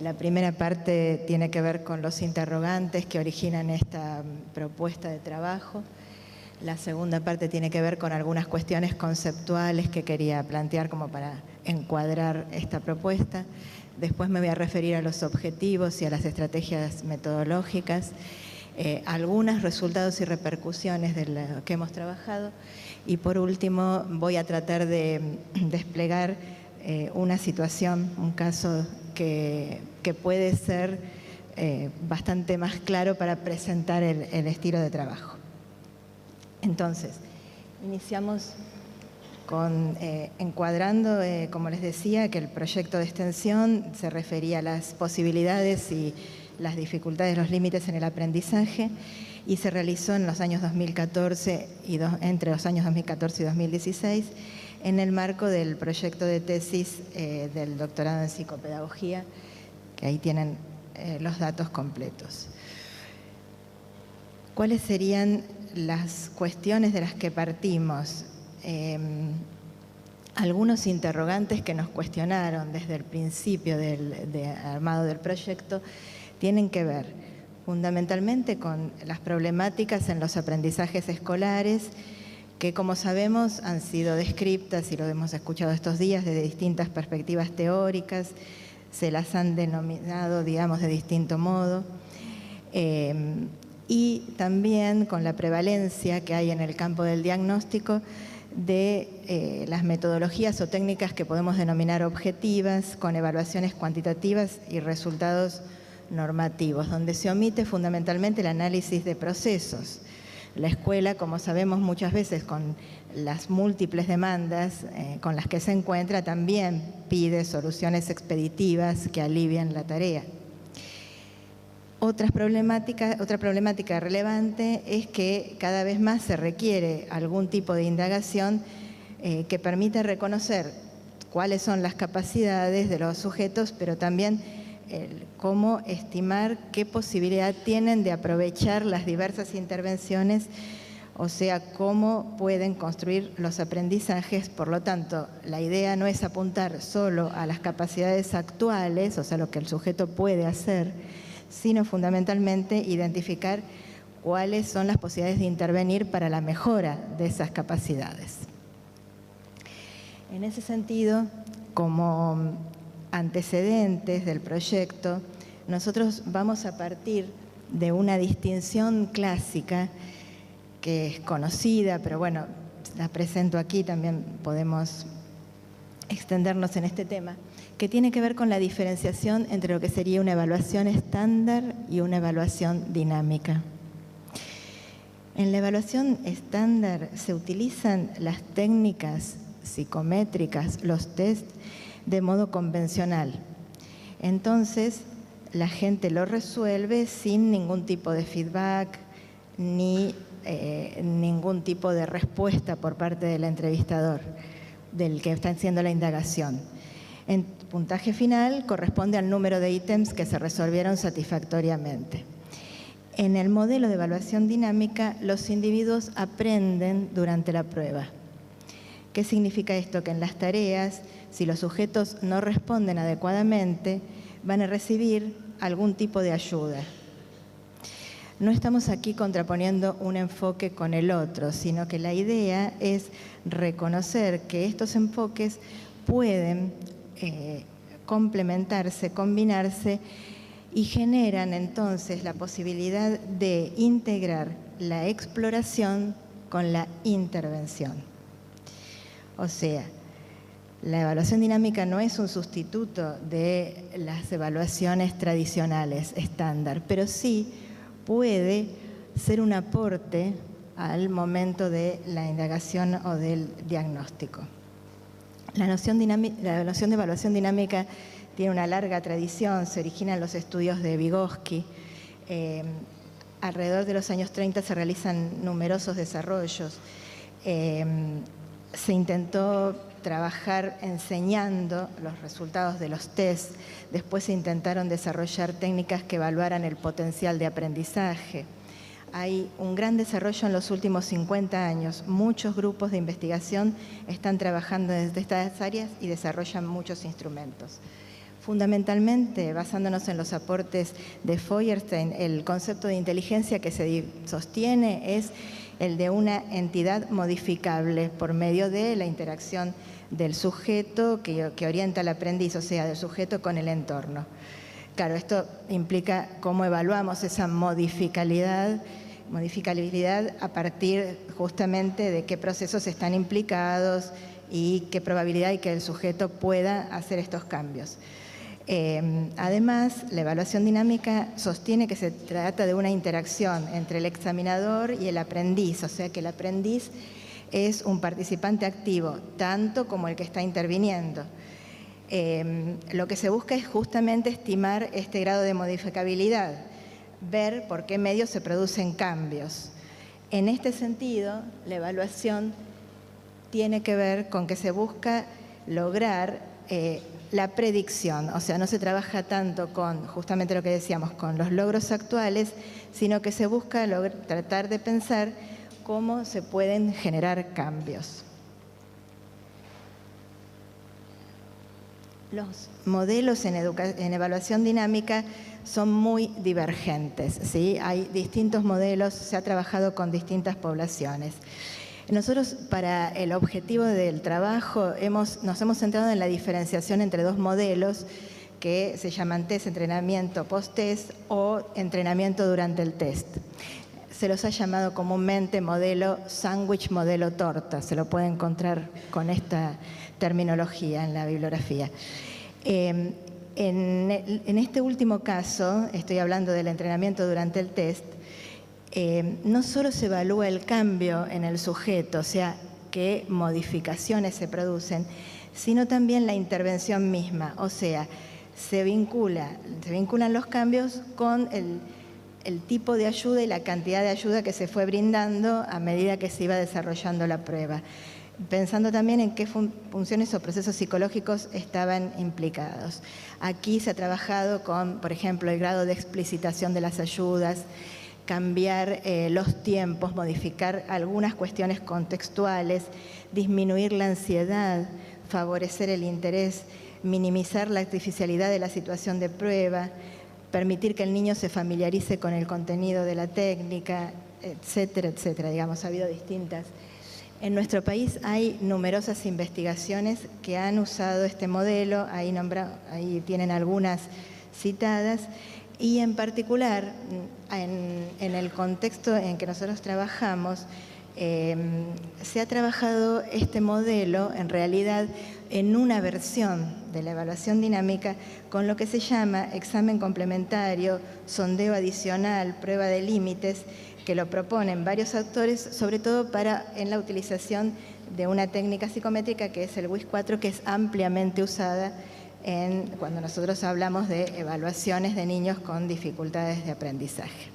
La primera parte tiene que ver con los interrogantes que originan esta propuesta de trabajo. La segunda parte tiene que ver con algunas cuestiones conceptuales que quería plantear como para encuadrar esta propuesta. Después me voy a referir a los objetivos y a las estrategias metodológicas, algunos resultados y repercusiones de lo que hemos trabajado. Y por último voy a tratar de desplegar una situación, un caso que puede ser bastante más claro para presentar el estilo de trabajo. Entonces, iniciamos con encuadrando, como les decía, que el proyecto de extensión se refería a las posibilidades y las dificultades, los límites en el aprendizaje, y se realizó en los años 2014 entre los años 2014 y 2016 en el marco del proyecto de tesis del doctorado en psicopedagogía, que ahí tienen los datos completos. ¿Cuáles serían las cuestiones de las que partimos? Algunos interrogantes que nos cuestionaron desde el principio de armado del proyecto tienen que ver fundamentalmente con las problemáticas en los aprendizajes escolares que, como sabemos, han sido descritas, y lo hemos escuchado estos días, desde distintas perspectivas teóricas, se las han denominado, digamos, de distinto modo, y también con la prevalencia que hay en el campo del diagnóstico de las metodologías o técnicas que podemos denominar objetivas, con evaluaciones cuantitativas y resultados normativos, donde se omite fundamentalmente el análisis de procesos. La escuela, como sabemos muchas veces, con las múltiples demandas con las que se encuentra, también pide soluciones expeditivas que alivien la tarea. Otra problemática relevante es que cada vez más se requiere algún tipo de indagación que permita reconocer cuáles son las capacidades de los sujetos, pero también cómo estimar qué posibilidad tienen de aprovechar las diversas intervenciones, o sea, cómo pueden construir los aprendizajes. Por lo tanto, la idea no es apuntar solo a las capacidades actuales, o sea, lo que el sujeto puede hacer, sino fundamentalmente identificar cuáles son las posibilidades de intervenir para la mejora de esas capacidades. En ese sentido, como antecedentes del proyecto, nosotros vamos a partir de una distinción clásica que es conocida, pero bueno, la presento aquí, también podemos extendernos en este tema, que tiene que ver con la diferenciación entre lo que sería una evaluación estándar y una evaluación dinámica. En la evaluación estándar se utilizan las técnicas psicométricas, los test, de modo convencional. Entonces, la gente lo resuelve sin ningún tipo de feedback ni ningún tipo de respuesta por parte del entrevistador, del que está haciendo la indagación. En puntaje final corresponde al número de ítems que se resolvieron satisfactoriamente. En el modelo de evaluación dinámica, los individuos aprenden durante la prueba. ¿Qué significa esto? Que en las tareas, si los sujetos no responden adecuadamente, van a recibir algún tipo de ayuda. No estamos aquí contraponiendo un enfoque con el otro, sino que la idea es reconocer que estos enfoques pueden complementarse, combinarse y generan entonces la posibilidad de integrar la exploración con la intervención. O sea, la evaluación dinámica no es un sustituto de las evaluaciones tradicionales, estándar, pero sí puede ser un aporte al momento de la indagación o del diagnóstico. La noción de evaluación dinámica tiene una larga tradición, se origina en los estudios de Vygotsky. Alrededor de los años 30 se realizan numerosos desarrollos. Se intentó trabajar enseñando los resultados de los test, después se intentaron desarrollar técnicas que evaluaran el potencial de aprendizaje. Hay un gran desarrollo en los últimos 50 años. Muchos grupos de investigación están trabajando desde estas áreas y desarrollan muchos instrumentos. Fundamentalmente, basándonos en los aportes de Feuerstein, el concepto de inteligencia que se sostiene es el de una entidad modificable por medio de la interacción del sujeto que orienta al aprendiz, o sea, del sujeto con el entorno. Claro, esto implica cómo evaluamos esa modificabilidad a partir justamente de qué procesos están implicados y qué probabilidad hay que el sujeto pueda hacer estos cambios. Además, la evaluación dinámica sostiene que se trata de una interacción entre el examinador y el aprendiz, o sea que el aprendiz es un participante activo, tanto como el que está interviniendo. Lo que se busca es justamente estimar este grado de modificabilidad, ver por qué medios se producen cambios. En este sentido, la evaluación tiene que ver con que se busca lograr la predicción, o sea, no se trabaja tanto con, justamente lo que decíamos, con los logros actuales, sino que se busca tratar de pensar cómo se pueden generar cambios. Los modelos en evaluación dinámica son muy divergentes, ¿sí? Hay distintos modelos, se ha trabajado con distintas poblaciones. Nosotros, para el objetivo del trabajo, nos hemos centrado en la diferenciación entre dos modelos que se llaman test, entrenamiento, post-test o entrenamiento durante el test. Se los ha llamado comúnmente modelo sándwich, modelo torta. Se lo puede encontrar con esta terminología en la bibliografía. En este último caso, estoy hablando del entrenamiento durante el test, no solo se evalúa el cambio en el sujeto, o sea, qué modificaciones se producen, sino también la intervención misma, o sea, se vinculan los cambios con el tipo de ayuda y la cantidad de ayuda que se fue brindando a medida que se iba desarrollando la prueba, pensando también en qué funciones o procesos psicológicos estaban implicados. Aquí se ha trabajado con, por ejemplo, el grado de explicitación de las ayudas, cambiar los tiempos, modificar algunas cuestiones contextuales, disminuir la ansiedad, favorecer el interés, minimizar la artificialidad de la situación de prueba, permitir que el niño se familiarice con el contenido de la técnica, etcétera, etcétera. Digamos, ha habido distintas. En nuestro país hay numerosas investigaciones que han usado este modelo, ahí tienen algunas citadas, y en particular, en el contexto en que nosotros trabajamos, se ha trabajado este modelo, en realidad, en una versión de la evaluación dinámica con lo que se llama examen complementario, sondeo adicional, prueba de límites, que lo proponen varios autores, sobre todo en la utilización de una técnica psicométrica que es el WIS 4, que es ampliamente usada cuando nosotros hablamos de evaluaciones de niños con dificultades de aprendizaje.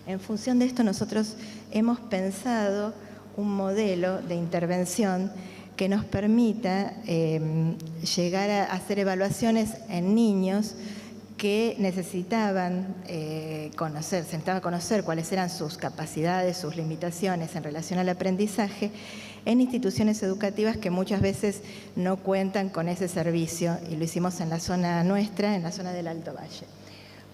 En función de esto, nosotros hemos pensado un modelo de intervención que nos permita llegar a hacer evaluaciones en niños que necesitaban conocer cuáles eran sus capacidades, sus limitaciones en relación al aprendizaje en instituciones educativas que muchas veces no cuentan con ese servicio, y lo hicimos en la zona nuestra, en la zona del Alto Valle.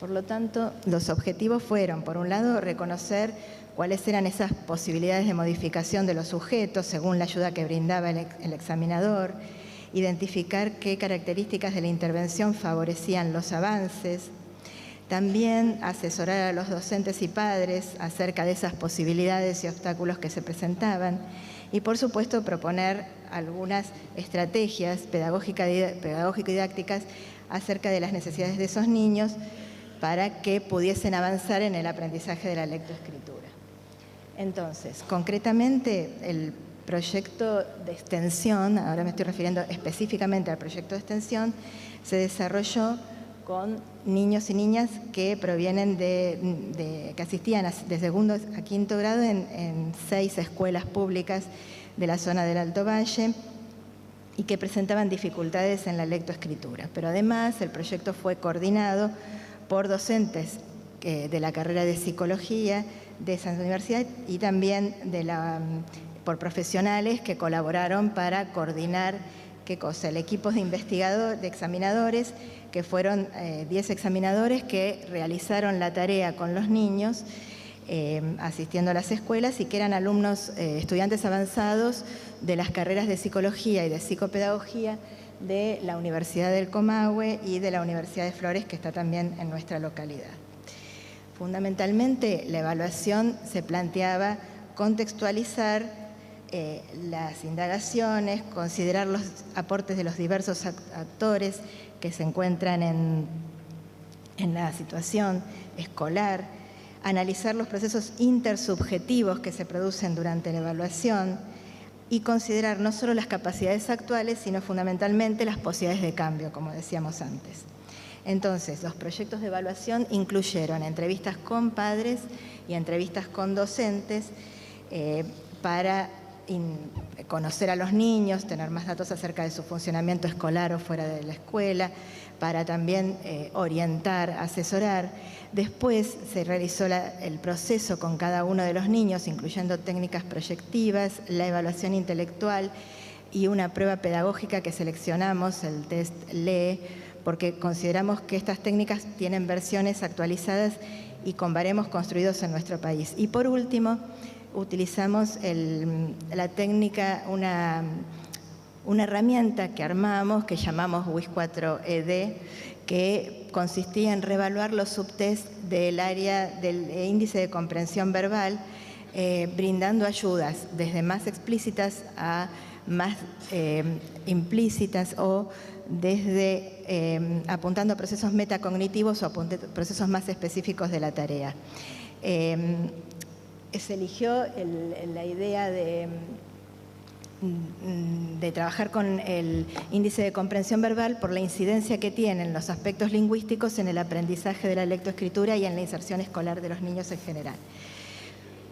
Por lo tanto, los objetivos fueron, por un lado, reconocer cuáles eran esas posibilidades de modificación de los sujetos según la ayuda que brindaba el examinador, identificar qué características de la intervención favorecían los avances, también asesorar a los docentes y padres acerca de esas posibilidades y obstáculos que se presentaban y, por supuesto, proponer algunas estrategias pedagógico-didácticas acerca de las necesidades de esos niños para que pudiesen avanzar en el aprendizaje de la lectoescritura. Entonces, concretamente, el proyecto de extensión, ahora me estoy refiriendo específicamente al proyecto de extensión, se desarrolló con niños y niñas que provienen que asistían de segundo a quinto grado en 6 escuelas públicas de la zona del Alto Valle y que presentaban dificultades en la lectoescritura. Pero además el proyecto fue coordinado por docentes de la carrera de psicología de esa universidad y también por profesionales que colaboraron para coordinar el equipo de investigadores, de examinadores, que fueron 10 examinadores que realizaron la tarea con los niños asistiendo a las escuelas y que eran alumnos, estudiantes avanzados de las carreras de psicología y de psicopedagogía de la Universidad del Comahue y de la Universidad de Flores, que está también en nuestra localidad. Fundamentalmente, la evaluación se planteaba contextualizar las indagaciones, considerar los aportes de los diversos actores que se encuentran en la situación escolar, analizar los procesos intersubjetivos que se producen durante la evaluación y considerar no solo las capacidades actuales, sino fundamentalmente las posibilidades de cambio, como decíamos antes. Entonces, los proyectos de evaluación incluyeron entrevistas con padres y entrevistas con docentes para conocer a los niños, tener más datos acerca de su funcionamiento escolar o fuera de la escuela, para también orientar, asesorar. Después se realizó el proceso con cada uno de los niños, incluyendo técnicas proyectivas, la evaluación intelectual y una prueba pedagógica que seleccionamos, el test LEE, porque consideramos que estas técnicas tienen versiones actualizadas y con baremos construidos en nuestro país. Y por último, utilizamos la técnica, una herramienta que armamos, que llamamos WIS4ED, que consistía en reevaluar los subtests del área del índice de comprensión verbal, brindando ayudas desde más explícitas a más implícitas o desde apuntando a procesos metacognitivos o a procesos más específicos de la tarea. Se eligió la idea de trabajar con el índice de comprensión verbal por la incidencia que tienen los aspectos lingüísticos en el aprendizaje de la lectoescritura y en la inserción escolar de los niños en general.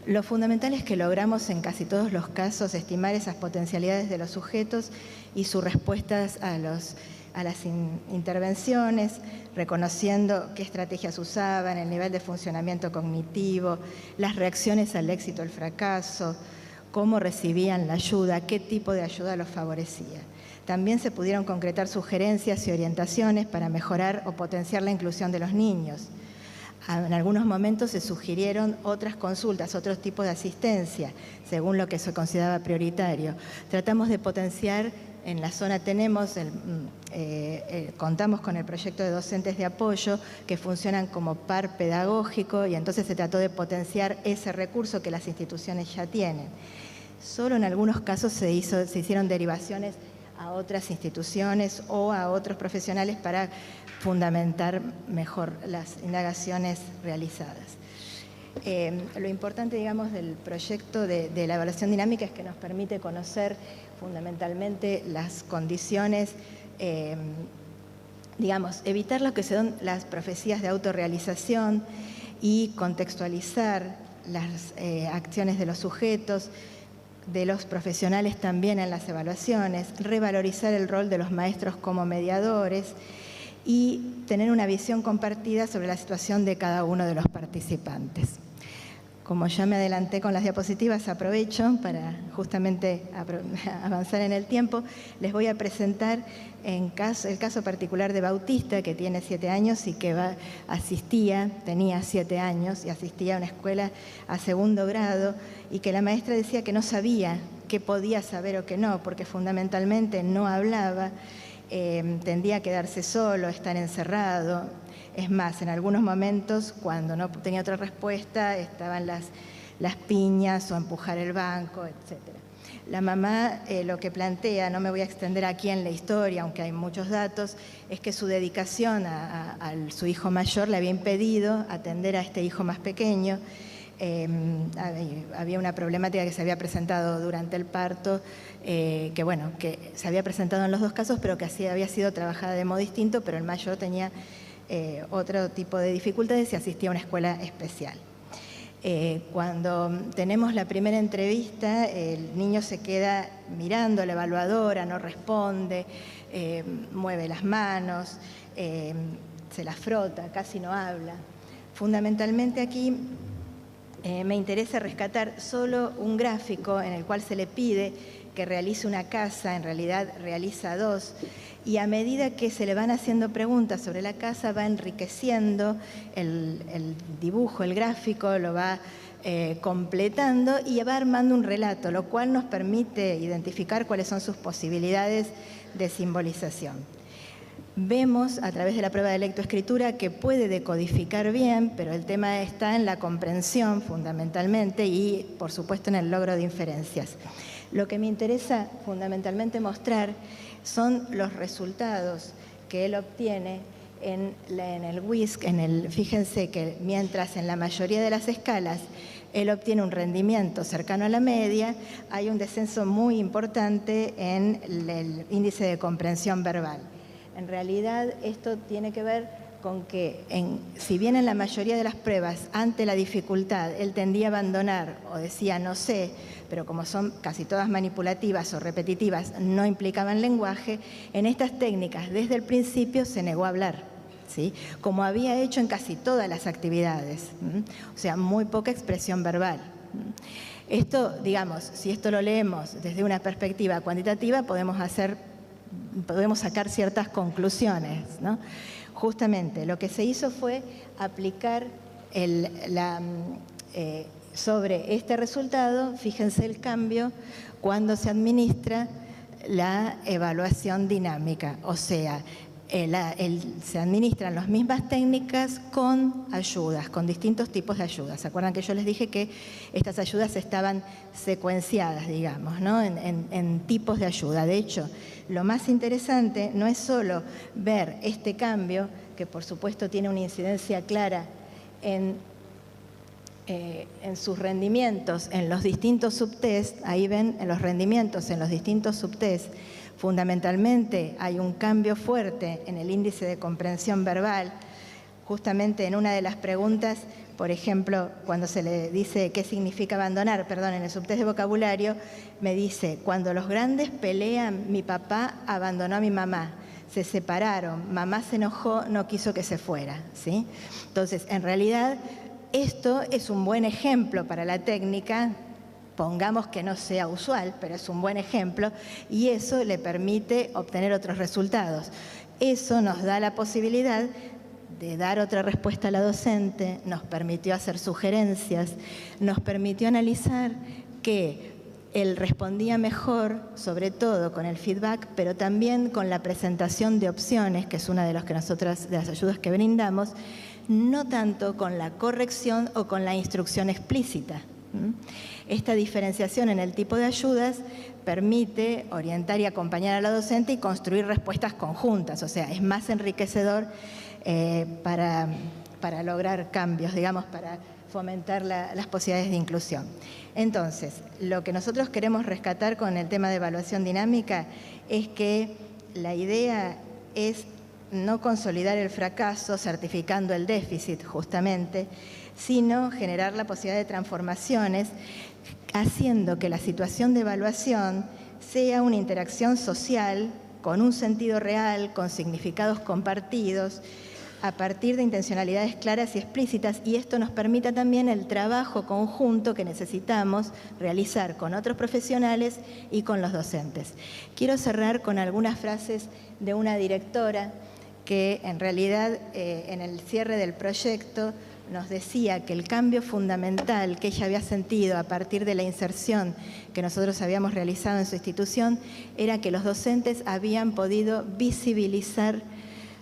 Lo fundamental es que logramos en casi todos los casos estimar esas potencialidades de los sujetos y sus respuestas a las intervenciones, reconociendo qué estrategias usaban, el nivel de funcionamiento cognitivo, las reacciones al éxito o el fracaso, cómo recibían la ayuda, qué tipo de ayuda los favorecía. También se pudieron concretar sugerencias y orientaciones para mejorar o potenciar la inclusión de los niños. En algunos momentos se sugirieron otras consultas, otros tipos de asistencia, según lo que se consideraba prioritario. Tratamos de potenciar, en la zona contamos con el proyecto de docentes de apoyo que funcionan como par pedagógico y entonces se trató de potenciar ese recurso que las instituciones ya tienen. Solo en algunos casos se hicieron derivaciones a otras instituciones o a otros profesionales para fundamentar mejor las indagaciones realizadas. Lo importante, digamos, del proyecto de la evaluación dinámica es que nos permite conocer fundamentalmente las condiciones digamos, evitar lo que son las profecías de autorrealización y contextualizar las acciones de los sujetos, de los profesionales también en las evaluaciones, revalorizar el rol de los maestros como mediadores y tener una visión compartida sobre la situación de cada uno de los participantes. Como ya me adelanté con las diapositivas, aprovecho para justamente avanzar en el tiempo. Les voy a presentar el caso particular de Bautista, que tiene 7 años y que tenía 7 años y asistía a una escuela a 2º grado, y que la maestra decía que no sabía qué podía saber o qué no, porque fundamentalmente no hablaba, tendía a quedarse solo, estar encerrado. Es más, en algunos momentos, cuando no tenía otra respuesta, estaban las piñas o empujar el banco, etc. La mamá lo que plantea, no me voy a extender aquí en la historia, aunque hay muchos datos, es que su dedicación a su hijo mayor le había impedido atender a este hijo más pequeño. Había una problemática que se había presentado durante el parto, que se había presentado en los 2 casos, pero que así había sido trabajada de modo distinto, pero el mayor tenía otro tipo de dificultades y asistía a una escuela especial. Cuando tenemos la primera entrevista, el niño se queda mirando a la evaluadora, no responde, mueve las manos, se las frota, casi no habla. Fundamentalmente aquí me interesa rescatar solo un gráfico en el cual se le pide que realice una casa, en realidad realiza 2, y a medida que se le van haciendo preguntas sobre la casa va enriqueciendo el dibujo, el gráfico, lo va completando y va armando un relato, lo cual nos permite identificar cuáles son sus posibilidades de simbolización. Vemos a través de la prueba de lectoescritura que puede decodificar bien, pero el tema está en la comprensión fundamentalmente y, por supuesto, en el logro de inferencias. Lo que me interesa fundamentalmente mostrar son los resultados que él obtiene en el WISC. Fíjense que mientras en la mayoría de las escalas él obtiene un rendimiento cercano a la media, hay un descenso muy importante en el índice de comprensión verbal. En realidad esto tiene que ver con que, si bien en la mayoría de las pruebas, ante la dificultad, él tendía a abandonar o decía no sé, pero como son casi todas manipulativas o repetitivas, no implicaban lenguaje, en estas técnicas desde el principio se negó a hablar, ¿sí? Como había hecho en casi todas las actividades, o sea, muy poca expresión verbal. Esto, digamos, si esto lo leemos desde una perspectiva cuantitativa, podemos sacar ciertas conclusiones, ¿no? Justamente lo que se hizo fue aplicar sobre este resultado, fíjense el cambio cuando se administra la evaluación dinámica, o sea, se administran las mismas técnicas con ayudas, con distintos tipos de ayudas. ¿Se acuerdan que yo les dije que estas ayudas estaban secuenciadas, digamos, ¿no? en tipos de ayuda? De hecho, lo más interesante no es solo ver este cambio, que por supuesto tiene una incidencia clara en sus rendimientos en los distintos subtests. Ahí ven en los rendimientos en los distintos subtests. Fundamentalmente hay un cambio fuerte en el índice de comprensión verbal. Justamente en una de las preguntas, por ejemplo, cuando se le dice qué significa abandonar, en el subtest de vocabulario, me dice, cuando los grandes pelean, mi papá abandonó a mi mamá, se separaron, mamá se enojó, no quiso que se fuera, ¿sí? Entonces, en realidad, esto es un buen ejemplo para la técnica. Pongamos que no sea usual, pero es un buen ejemplo, y eso le permite obtener otros resultados. Eso nos da la posibilidad de dar otra respuesta a la docente, nos permitió hacer sugerencias, nos permitió analizar que él respondía mejor, sobre todo con el feedback, pero también con la presentación de opciones, que es una de las ayudas que brindamos, no tanto con la corrección o con la instrucción explícita. Esta diferenciación en el tipo de ayudas permite orientar y acompañar a la docente y construir respuestas conjuntas, o sea, es más enriquecedor para lograr cambios, digamos, para fomentar las posibilidades de inclusión. Entonces, lo que nosotros queremos rescatar con el tema de evaluación dinámica es que la idea es no consolidar el fracaso certificando el déficit justamente, sino generar la posibilidad de transformaciones, haciendo que la situación de evaluación sea una interacción social con un sentido real, con significados compartidos, a partir de intencionalidades claras y explícitas, y esto nos permita también el trabajo conjunto que necesitamos realizar con otros profesionales y con los docentes. Quiero cerrar con algunas frases de una directora que en realidad en el cierre del proyecto nos decía que el cambio fundamental que ella había sentido a partir de la inserción que nosotros habíamos realizado en su institución era que los docentes habían podido visibilizar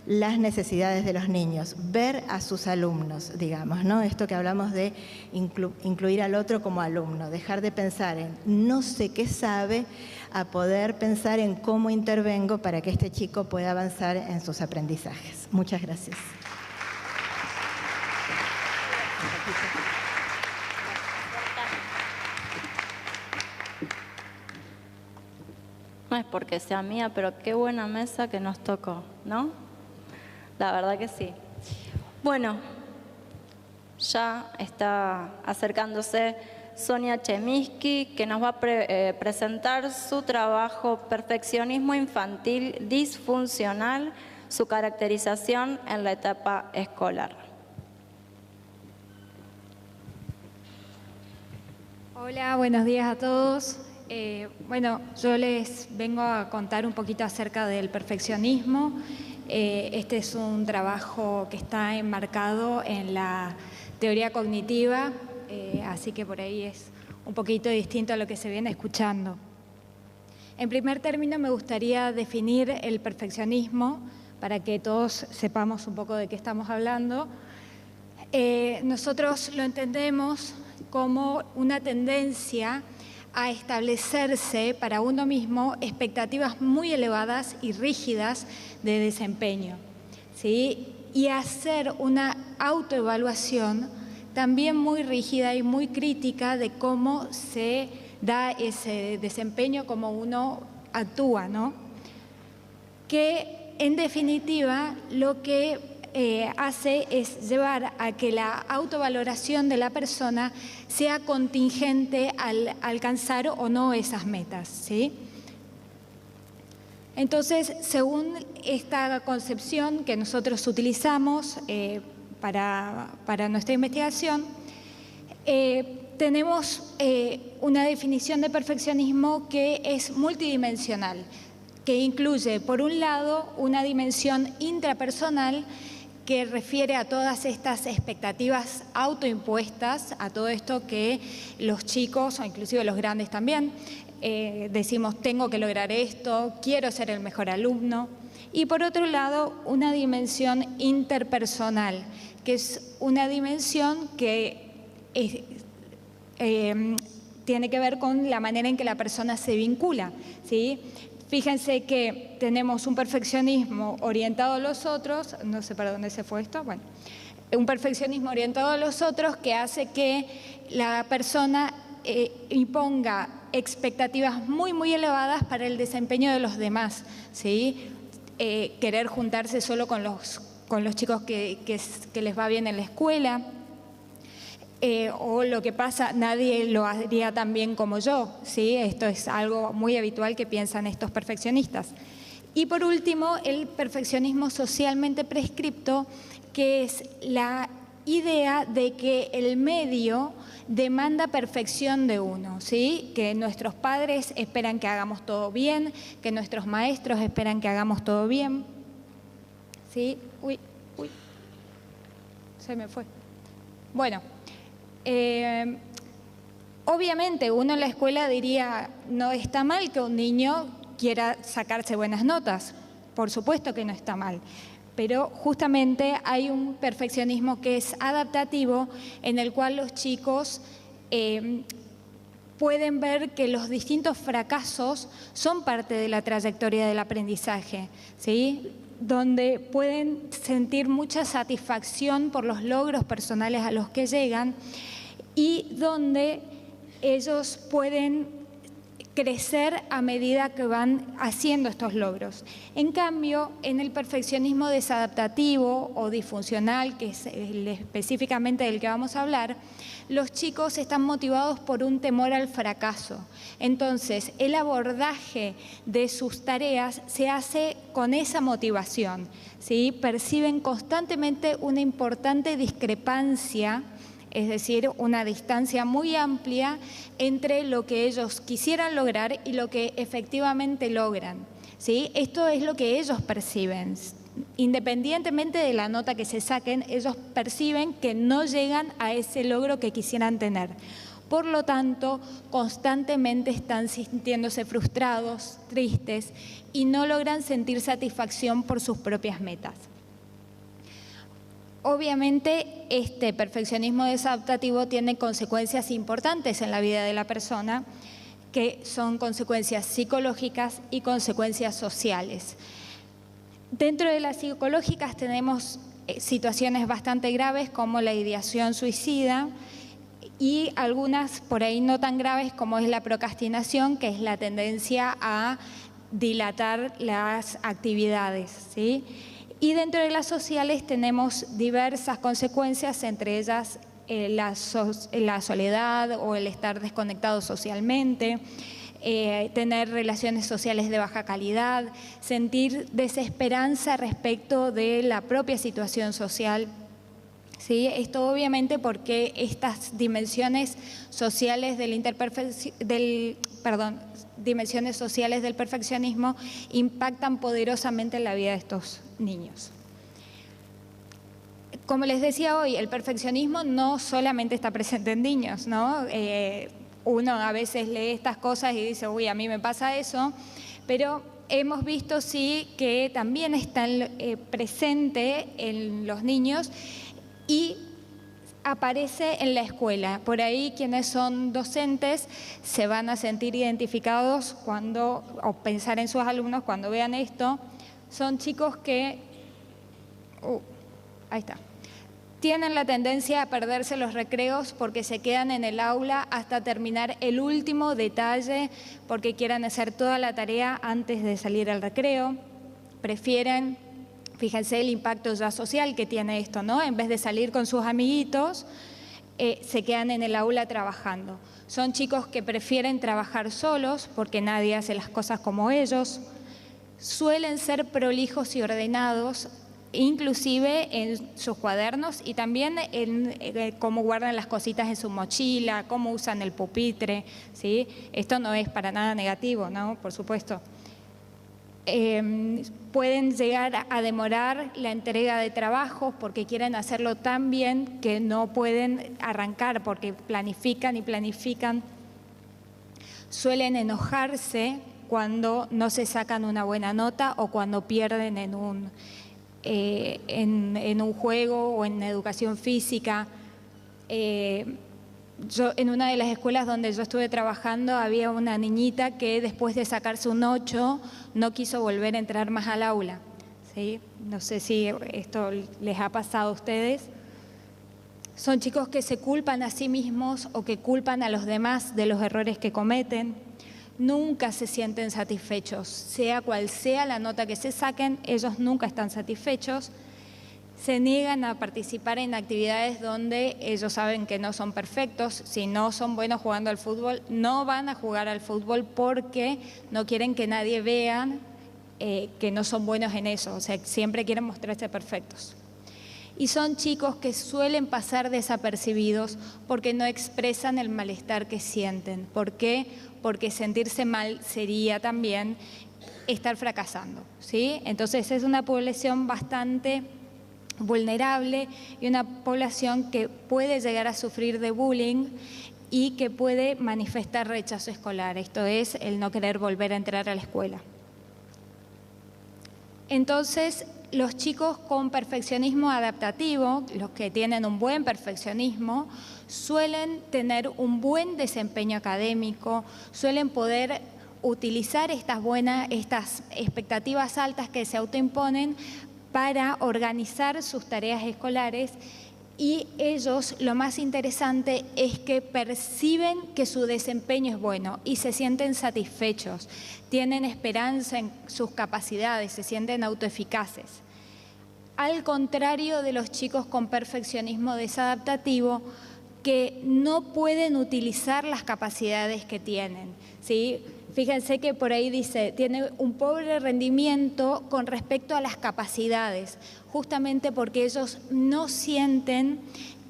las necesidades de los niños, ver a sus alumnos, digamos, ¿no? Esto que hablamos de incluir al otro como alumno, dejar de pensar en no sé qué sabe, a poder pensar en cómo intervengo para que este chico pueda avanzar en sus aprendizajes. Muchas gracias. No es porque sea mía, pero qué buena mesa que nos tocó, ¿no? La verdad que sí. Bueno, ya está acercándose Sonia Cheminsky, que nos va a presentar su trabajo Perfeccionismo infantil disfuncional, su caracterización en la etapa escolar. Hola, buenos días a todos. Bueno, yo les vengo a contar un poquito acerca del perfeccionismo. Este es un trabajo que está enmarcado en la teoría cognitiva, así que por ahí es un poquito distinto a lo que se viene escuchando. En primer término, me gustaría definir el perfeccionismo para que todos sepamos un poco de qué estamos hablando. Nosotros lo entendemos como una tendencia a establecerse para uno mismo expectativas muy elevadas y rígidas de desempeño, ¿sí? Y hacer una autoevaluación también muy rígida y muy crítica de cómo se da ese desempeño, cómo uno actúa, ¿no? Que en definitiva lo que hace es llevar a que la autovaloración de la persona sea contingente al alcanzar o no esas metas, ¿sí? Entonces, según esta concepción que nosotros utilizamos para nuestra investigación, tenemos una definición de perfeccionismo que es multidimensional, que incluye, por un lado, una dimensión intrapersonal que refiere a todas estas expectativas autoimpuestas, a todo esto que los chicos, o inclusive los grandes también, decimos tengo que lograr esto, quiero ser el mejor alumno. Y por otro lado, una dimensión interpersonal, que es una dimensión que tiene que ver con la manera en que la persona se vincula, ¿sí? Fíjense que tenemos un perfeccionismo orientado a los otros, no sé para dónde se fue esto, bueno, un perfeccionismo orientado a los otros que hace que la persona imponga expectativas muy, muy elevadas para el desempeño de los demás, ¿sí? Querer juntarse solo con los chicos que les va bien en la escuela, o lo que pasa, nadie lo haría tan bien como yo, ¿sí? Esto es algo muy habitual que piensan estos perfeccionistas. Y por último, el perfeccionismo socialmente prescripto, que es la idea de que el medio demanda perfección de uno, ¿sí? Que nuestros padres esperan que hagamos todo bien, que nuestros maestros esperan que hagamos todo bien, ¿sí? Uy, se me fue. Bueno. Obviamente uno en la escuela diría, no está mal que un niño quiera sacarse buenas notas, por supuesto que no está mal, pero justamente hay un perfeccionismo que es adaptativo en el cual los chicos pueden ver que los distintos fracasos son parte de la trayectoria del aprendizaje, ¿sí? Donde pueden sentir mucha satisfacción por los logros personales a los que llegan y donde ellos pueden crecer a medida que van haciendo estos logros. En cambio, en el perfeccionismo desadaptativo o disfuncional, que es específicamente del que vamos a hablar, los chicos están motivados por un temor al fracaso. Entonces, el abordaje de sus tareas se hace con esa motivación, ¿sí? Perciben constantemente una importante discrepancia, es decir, una distancia muy amplia entre lo que ellos quisieran lograr y lo que efectivamente logran, ¿sí? Esto es lo que ellos perciben. Independientemente de la nota que se saquen, ellos perciben que no llegan a ese logro que quisieran tener. Por lo tanto, constantemente están sintiéndose frustrados, tristes y no logran sentir satisfacción por sus propias metas. Obviamente, este perfeccionismo desadaptativo tiene consecuencias importantes en la vida de la persona, que son consecuencias psicológicas y consecuencias sociales. Dentro de las psicológicas tenemos situaciones bastante graves como la ideación suicida y algunas por ahí no tan graves como es la procrastinación, que es la tendencia a dilatar las actividades, ¿sí? Y dentro de las sociales tenemos diversas consecuencias, entre ellas la soledad o el estar desconectado socialmente, tener relaciones sociales de baja calidad, sentir desesperanza respecto de la propia situación social. ¿Sí? Esto obviamente porque estas dimensiones sociales dimensiones sociales del perfeccionismo impactan poderosamente en la vida de estos niños. Como les decía hoy, el perfeccionismo no solamente está presente en niños, ¿no? Uno a veces lee estas cosas y dice, uy, a mí me pasa eso, pero hemos visto sí que también está presente en los niños y aparece en la escuela. Por ahí quienes son docentes se van a sentir identificados o pensar en sus alumnos cuando vean esto. Son chicos que, ahí está, tienen la tendencia a perderse los recreos porque se quedan en el aula hasta terminar el último detalle porque quieran hacer toda la tarea antes de salir al recreo. Prefieren, fíjense el impacto ya social que tiene esto, ¿no? En vez de salir con sus amiguitos, se quedan en el aula trabajando. Son chicos que prefieren trabajar solos porque nadie hace las cosas como ellos. Suelen ser prolijos y ordenados, inclusive en sus cuadernos y también en cómo guardan las cositas en su mochila, cómo usan el pupitre, ¿sí? Esto no es para nada negativo, ¿no? Por supuesto. Pueden llegar a demorar la entrega de trabajos porque quieren hacerlo tan bien que no pueden arrancar porque planifican y planifican. Suelen enojarse cuando no se sacan una buena nota o cuando pierden en un juego o en educación física. Yo, en una de las escuelas donde yo estuve trabajando había una niñita que después de sacarse un 8 no quiso volver a entrar más al aula, ¿sí? No sé si esto les ha pasado a ustedes. Son chicos que se culpan a sí mismos o que culpan a los demás de los errores que cometen. Nunca se sienten satisfechos, sea cual sea la nota que se saquen, ellos nunca están satisfechos. Se niegan a participar en actividades donde ellos saben que no son perfectos. Si no son buenos jugando al fútbol, no van a jugar al fútbol porque no quieren que nadie vea que no son buenos en eso. O sea, siempre quieren mostrarse perfectos. Y son chicos que suelen pasar desapercibidos porque no expresan el malestar que sienten. ¿Por qué? Porque sentirse mal sería también estar fracasando, ¿sí? Entonces es una población bastante vulnerable y una población que puede llegar a sufrir de bullying y que puede manifestar rechazo escolar. Esto es el no querer volver a entrar a la escuela. Entonces, los chicos con perfeccionismo adaptativo, los que tienen un buen perfeccionismo, suelen tener un buen desempeño académico, suelen poder utilizar estas expectativas altas que se autoimponen para organizar sus tareas escolares y ellos, lo más interesante es que perciben que su desempeño es bueno y se sienten satisfechos, tienen esperanza en sus capacidades, se sienten autoeficaces. Al contrario de los chicos con perfeccionismo desadaptativo, que no pueden utilizar las capacidades que tienen, ¿sí? Fíjense que por ahí dice, tiene un pobre rendimiento con respecto a las capacidades, justamente porque ellos no sienten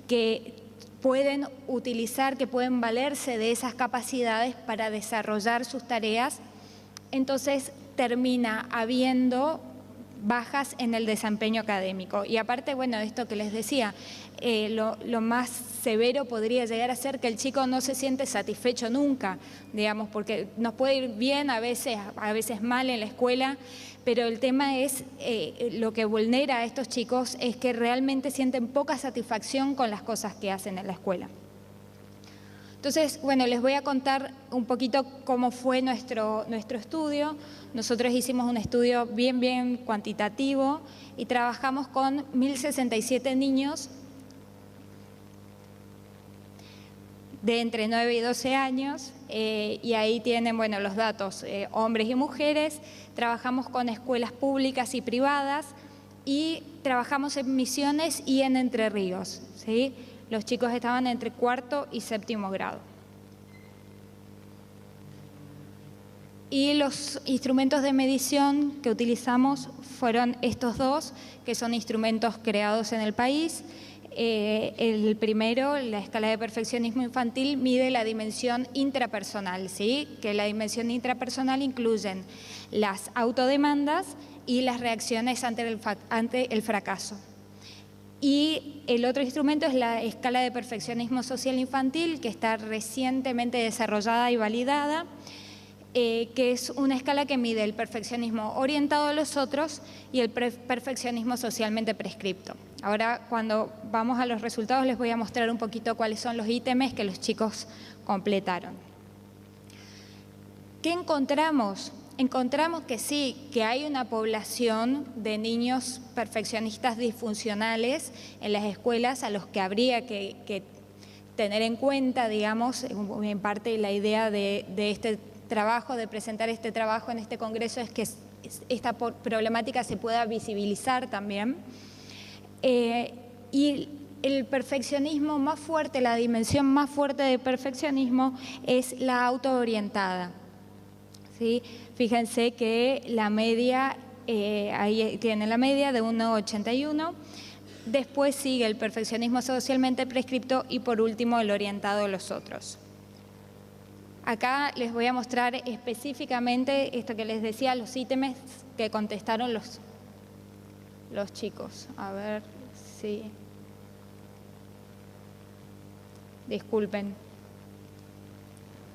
que pueden utilizar, que pueden valerse de esas capacidades para desarrollar sus tareas, entonces termina habiendo bajas en el desempeño académico. Y aparte, bueno, esto que les decía, lo más severo podría llegar a ser que el chico no se siente satisfecho nunca, digamos, porque nos puede ir bien, a veces mal en la escuela, pero el tema es, lo que vulnera a estos chicos es que realmente sienten poca satisfacción con las cosas que hacen en la escuela. Entonces, bueno, les voy a contar un poquito cómo fue nuestro estudio. Nosotros hicimos un estudio bien cuantitativo y trabajamos con 1.067 niños de entre 9 y 12 años, y ahí tienen, bueno, los datos, hombres y mujeres. Trabajamos con escuelas públicas y privadas y trabajamos en Misiones y en Entre Ríos, ¿sí? Los chicos estaban entre 4º y 7º grado. Y los instrumentos de medición que utilizamos fueron estos dos, que son instrumentos creados en el país. El primero, la escala de perfeccionismo infantil, mide la dimensión intrapersonal, ¿sí? Que la dimensión intrapersonal incluyen las autodemandas y las reacciones ante el fracaso. Y el otro instrumento es la escala de perfeccionismo social infantil, que está recientemente desarrollada y validada, que es una escala que mide el perfeccionismo orientado a los otros y el perfeccionismo socialmente prescripto. Ahora, cuando vamos a los resultados, les voy a mostrar un poquito cuáles son los ítems que los chicos completaron. ¿Qué encontramos? Encontramos que sí, que hay una población de niños perfeccionistas disfuncionales en las escuelas a los que habría que tener en cuenta, digamos, en parte la idea de este trabajo, de presentar este trabajo en este congreso, es que esta problemática se pueda visibilizar también. Y el perfeccionismo más fuerte, la dimensión más fuerte del perfeccionismo es la autoorientada, ¿sí? Fíjense que la media, ahí tienen la media de 1,81, después sigue el perfeccionismo socialmente prescripto y por último el orientado a los otros. Acá les voy a mostrar específicamente esto que les decía, los ítems que contestaron los chicos. A ver si... Disculpen,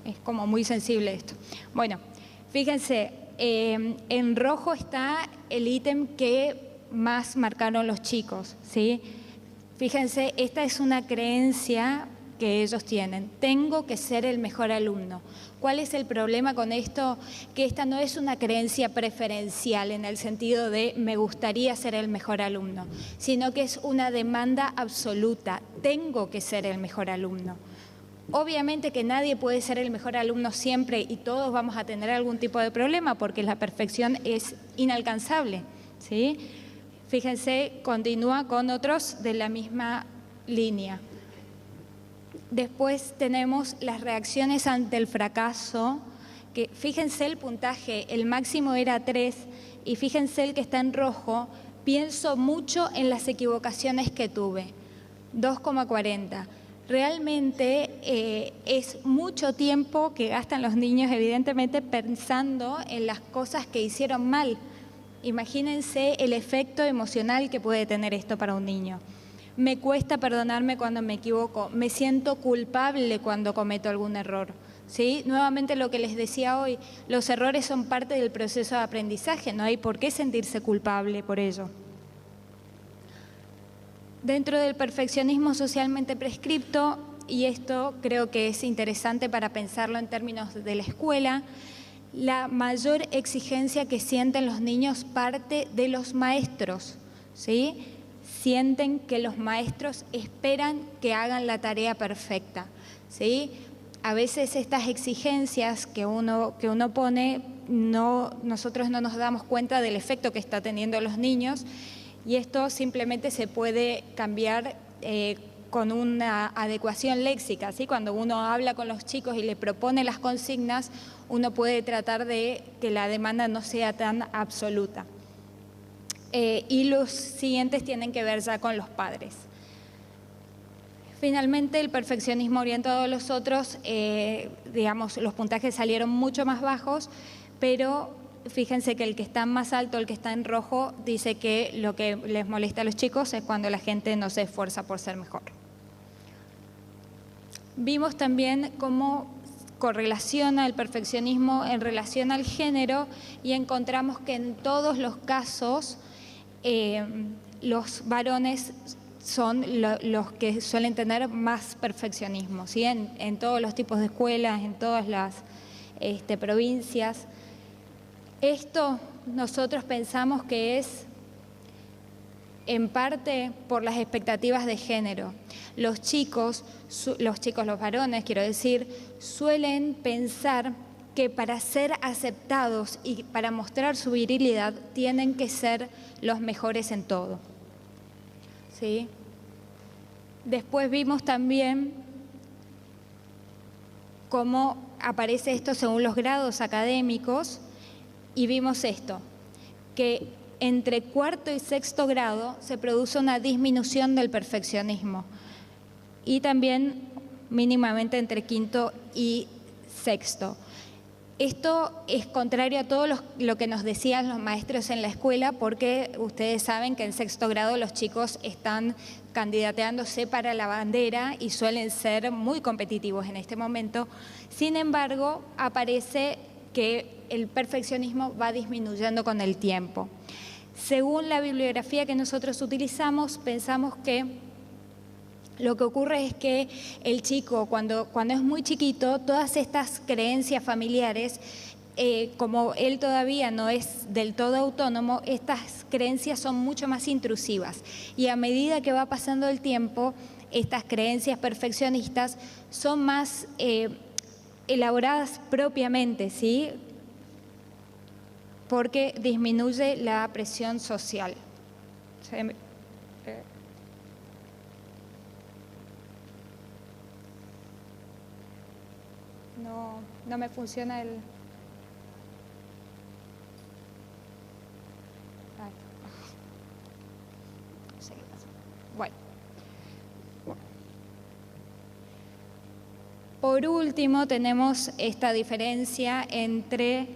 es como muy sensible esto. Bueno, fíjense, en rojo está el ítem que más marcaron los chicos, ¿sí? Fíjense, esta es una creencia que ellos tienen. Tengo que ser el mejor alumno. ¿Cuál es el problema con esto? Que esta no es una creencia preferencial en el sentido de me gustaría ser el mejor alumno, sino que es una demanda absoluta. Tengo que ser el mejor alumno. Obviamente que nadie puede ser el mejor alumno siempre y todos vamos a tener algún tipo de problema porque la perfección es inalcanzable, ¿sí? Fíjense, continúa con otros de la misma línea. Después tenemos las reacciones ante el fracaso, que fíjense el puntaje, el máximo era 3 y fíjense el que está en rojo, pienso mucho en las equivocaciones que tuve, 2,40. Realmente es mucho tiempo que gastan los niños evidentemente pensando en las cosas que hicieron mal. Imagínense el efecto emocional que puede tener esto para un niño. Me cuesta perdonarme cuando me equivoco, me siento culpable cuando cometo algún error, ¿sí? Nuevamente lo que les decía hoy, los errores son parte del proceso de aprendizaje, no hay por qué sentirse culpable por ello. Dentro del perfeccionismo socialmente prescripto, y esto creo que es interesante para pensarlo en términos de la escuela, la mayor exigencia que sienten los niños parte de los maestros, ¿sí? sienten que los maestros esperan que hagan la tarea perfecta, ¿sí? A veces estas exigencias que uno pone, nosotros no nos damos cuenta del efecto que está teniendo los niños, y esto simplemente se puede cambiar con una adecuación léxica, ¿sí? Cuando uno habla con los chicos y le propone las consignas, uno puede tratar de que la demanda no sea tan absoluta. Y los siguientes tienen que ver ya con los padres. Finalmente, el perfeccionismo orientado a los otros, digamos, los puntajes salieron mucho más bajos, pero fíjense que el que está más alto, el que está en rojo, dice que lo que les molesta a los chicos es cuando la gente no se esfuerza por ser mejor. Vimos también cómo correlaciona el perfeccionismo en relación al género y encontramos que en todos los casos los varones son los que suelen tener más perfeccionismo, ¿sí? En todos los tipos de escuelas, en todas las provincias. Esto nosotros pensamos que es en parte por las expectativas de género. Los varones, quiero decir, suelen pensar que para ser aceptados y para mostrar su virilidad tienen que ser los mejores en todo, ¿sí? Después vimos también cómo aparece esto según los grados académicos y vimos esto, que entre cuarto y sexto grado se produce una disminución del perfeccionismo y también mínimamente entre quinto y sexto. Esto es contrario a todo lo que nos decían los maestros en la escuela, porque ustedes saben que en sexto grado los chicos están candidateándose para la bandera y suelen ser muy competitivos en este momento. Sin embargo, aparece que el perfeccionismo va disminuyendo con el tiempo. Según la bibliografía que nosotros utilizamos, pensamos que lo que ocurre es que el chico, cuando es muy chiquito, todas estas creencias familiares, como él todavía no es del todo autónomo, estas creencias son mucho más intrusivas. Y a medida que va pasando el tiempo, estas creencias perfeccionistas son más elaboradas propiamente, ¿sí? Porque disminuye la presión social. No me funciona el... Ay. No sé qué pasa. Bueno. Por último, tenemos esta diferencia entre,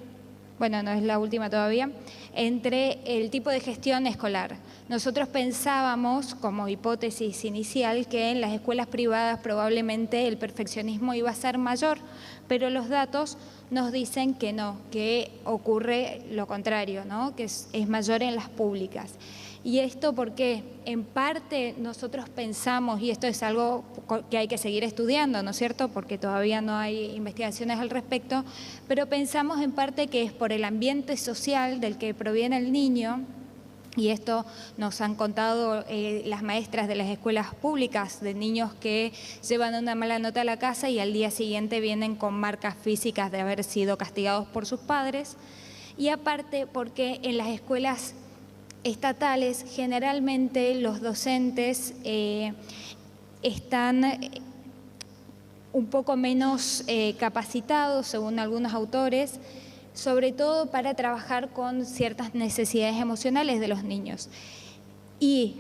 bueno, no es la última todavía, entre el tipo de gestión escolar. Nosotros pensábamos, como hipótesis inicial, que en las escuelas privadas probablemente el perfeccionismo iba a ser mayor, pero los datos nos dicen que no, que ocurre lo contrario, ¿no? Que es mayor en las públicas. Y esto porque en parte nosotros pensamos, y esto es algo que hay que seguir estudiando, ¿no es cierto?, porque todavía no hay investigaciones al respecto, pero pensamos en parte que es por el ambiente social del que proviene el niño, y esto nos han contado las maestras de las escuelas públicas, de niños que llevan una mala nota a la casa y al día siguiente vienen con marcas físicas de haber sido castigados por sus padres, y aparte porque en las escuelas estatales generalmente los docentes están un poco menos capacitados, según algunos autores, sobre todo para trabajar con ciertas necesidades emocionales de los niños. Y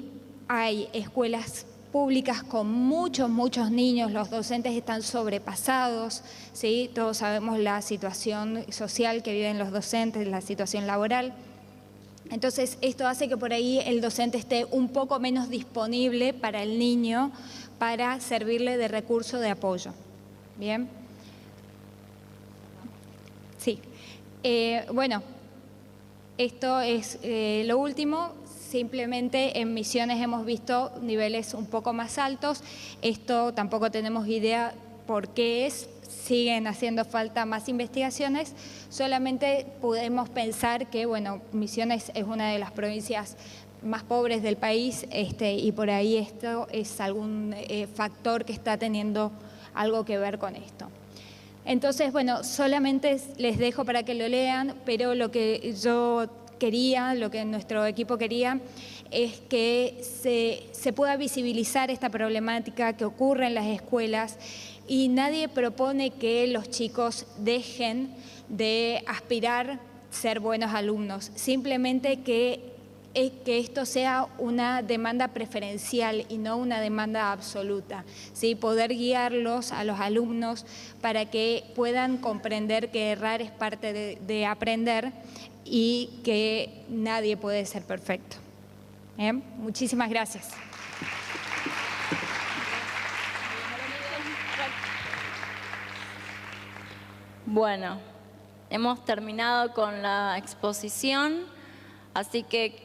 hay escuelas públicas con muchos niños, los docentes están sobrepasados, ¿sí? Todos sabemos la situación social que viven los docentes, la situación laboral. Entonces, esto hace que por ahí el docente esté un poco menos disponible para el niño para servirle de recurso de apoyo. ¿Bien? Sí. Bueno, esto es lo último. Simplemente en Misiones hemos visto niveles un poco más altos. Esto tampoco tenemos idea por qué es. Siguen haciendo falta más investigaciones. Solamente podemos pensar que, bueno, Misiones es una de las provincias más pobres del país, y por ahí esto es algún factor que está teniendo algo que ver con esto. Entonces, bueno, solamente les dejo para que lo lean, pero lo que yo quería, lo que nuestro equipo quería, es que se pueda visibilizar esta problemática que ocurre en las escuelas, y nadie propone que los chicos dejen de aspirar a ser buenos alumnos, simplemente que esto sea una demanda preferencial y no una demanda absoluta, ¿sí? Poder guiarlos a los alumnos para que puedan comprender que errar es parte de aprender y que nadie puede ser perfecto. ¿Bien? Muchísimas gracias. Bueno, hemos terminado con la exposición, así que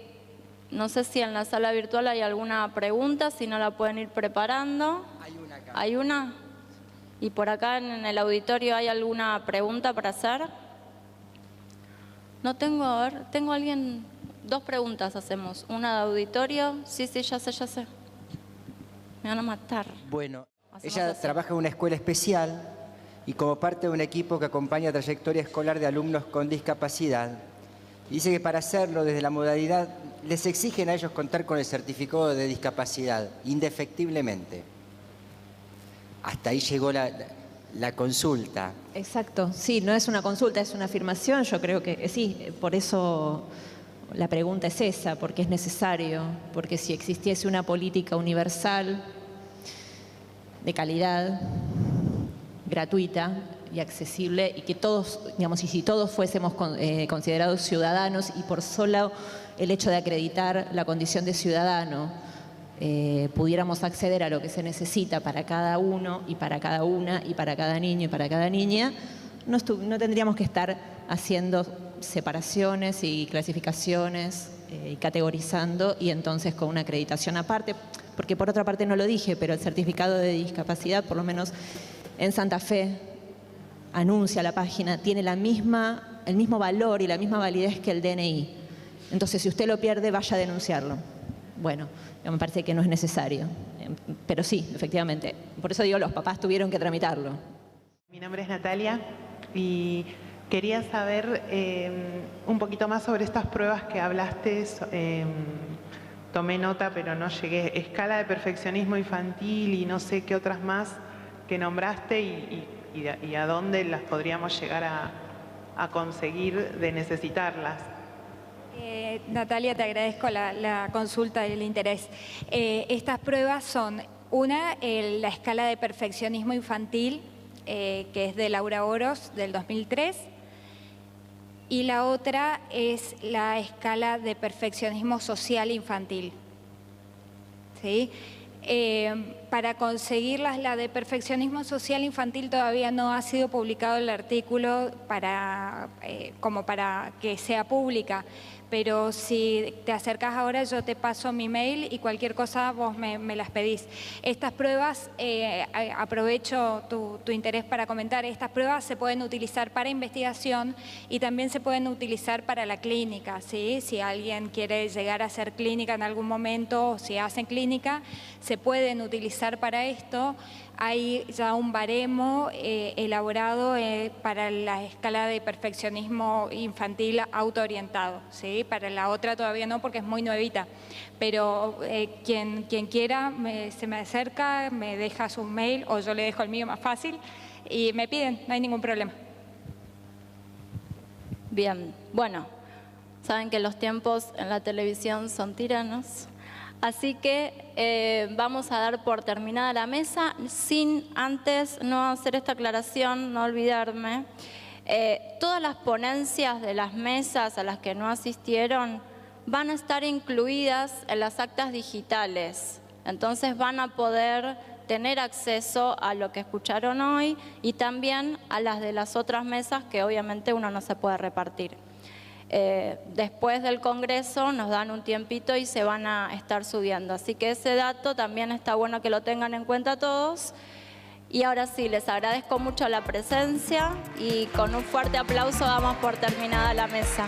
no sé si en la sala virtual hay alguna pregunta, si no la pueden ir preparando. Hay una acá. ¿Hay una? ¿Y por acá en el auditorio hay alguna pregunta para hacer? No tengo, a ver, tengo alguien, 2 preguntas hacemos. Una de auditorio, sí, ya sé. Me van a matar. Bueno, Hacemos ella así. trabaja en una escuela especial y como parte de un equipo que acompaña trayectoria escolar de alumnos con discapacidad. Dice que para hacerlo desde la modalidad les exigen a ellos contar con el certificado de discapacidad, indefectiblemente. Hasta ahí llegó la consulta. Exacto, sí, no es una consulta, es una afirmación. Yo creo que sí, por eso la pregunta es esa, porque es necesario, porque si existiese una política universal, de calidad, gratuita y accesible, y que todos, digamos, y si todos fuésemos considerados ciudadanos, y por solo el hecho de acreditar la condición de ciudadano pudiéramos acceder a lo que se necesita para cada uno y para cada una y para cada niño y para cada niña, no tendríamos que estar haciendo separaciones y clasificaciones y categorizando, y entonces con una acreditación aparte, porque por otra parte no lo dije, pero el certificado de discapacidad, por lo menos en Santa Fe, anuncia la página, tiene el mismo valor y la misma validez que el DNI. Entonces, si usted lo pierde, vaya a denunciarlo. Bueno, me parece que no es necesario, pero sí, efectivamente. Por eso digo, los papás tuvieron que tramitarlo. Mi nombre es Natalia y quería saber un poquito más sobre estas pruebas que hablaste. Tomé nota, pero no llegué. Escala de perfeccionismo infantil y no sé qué otras más que nombraste y a dónde las podríamos llegar a conseguir de necesitarlas. Natalia, te agradezco la consulta y el interés. Estas pruebas son una, la escala de perfeccionismo infantil, que es de Laura Oros, del 2003, y la otra es la escala de perfeccionismo social infantil. ¿Sí? Para conseguir la de perfeccionismo social infantil todavía no ha sido publicado el artículo como para que sea pública, pero si te acercas ahora yo te paso mi mail y cualquier cosa vos me las pedís. Estas pruebas, aprovecho tu interés para comentar, estas pruebas se pueden utilizar para investigación y también se pueden utilizar para la clínica, ¿sí? Si alguien quiere llegar a hacer clínica en algún momento, o si hacen clínica, se pueden utilizar para esto. Hay ya un baremo elaborado para la escala de perfeccionismo infantil autoorientado, ¿sí? Para la otra todavía no, porque es muy nuevita, pero quien quiera se me acerca, me deja su mail o yo le dejo el mío más fácil y me piden, no hay ningún problema. Bien, bueno, saben que los tiempos en la televisión son tiranos. Así que vamos a dar por terminada la mesa, sin antes no hacer esta aclaración, no olvidarme. Todas las ponencias de las mesas a las que no asistieron van a estar incluidas en las actas digitales. Entonces van a poder tener acceso a lo que escucharon hoy y también a las de las otras mesas que obviamente uno no se puede repartir. Después del Congreso nos dan un tiempito y se van a estar subiendo. Así que ese dato también está bueno que lo tengan en cuenta todos. Y ahora sí, les agradezco mucho la presencia y con un fuerte aplauso damos por terminada la mesa.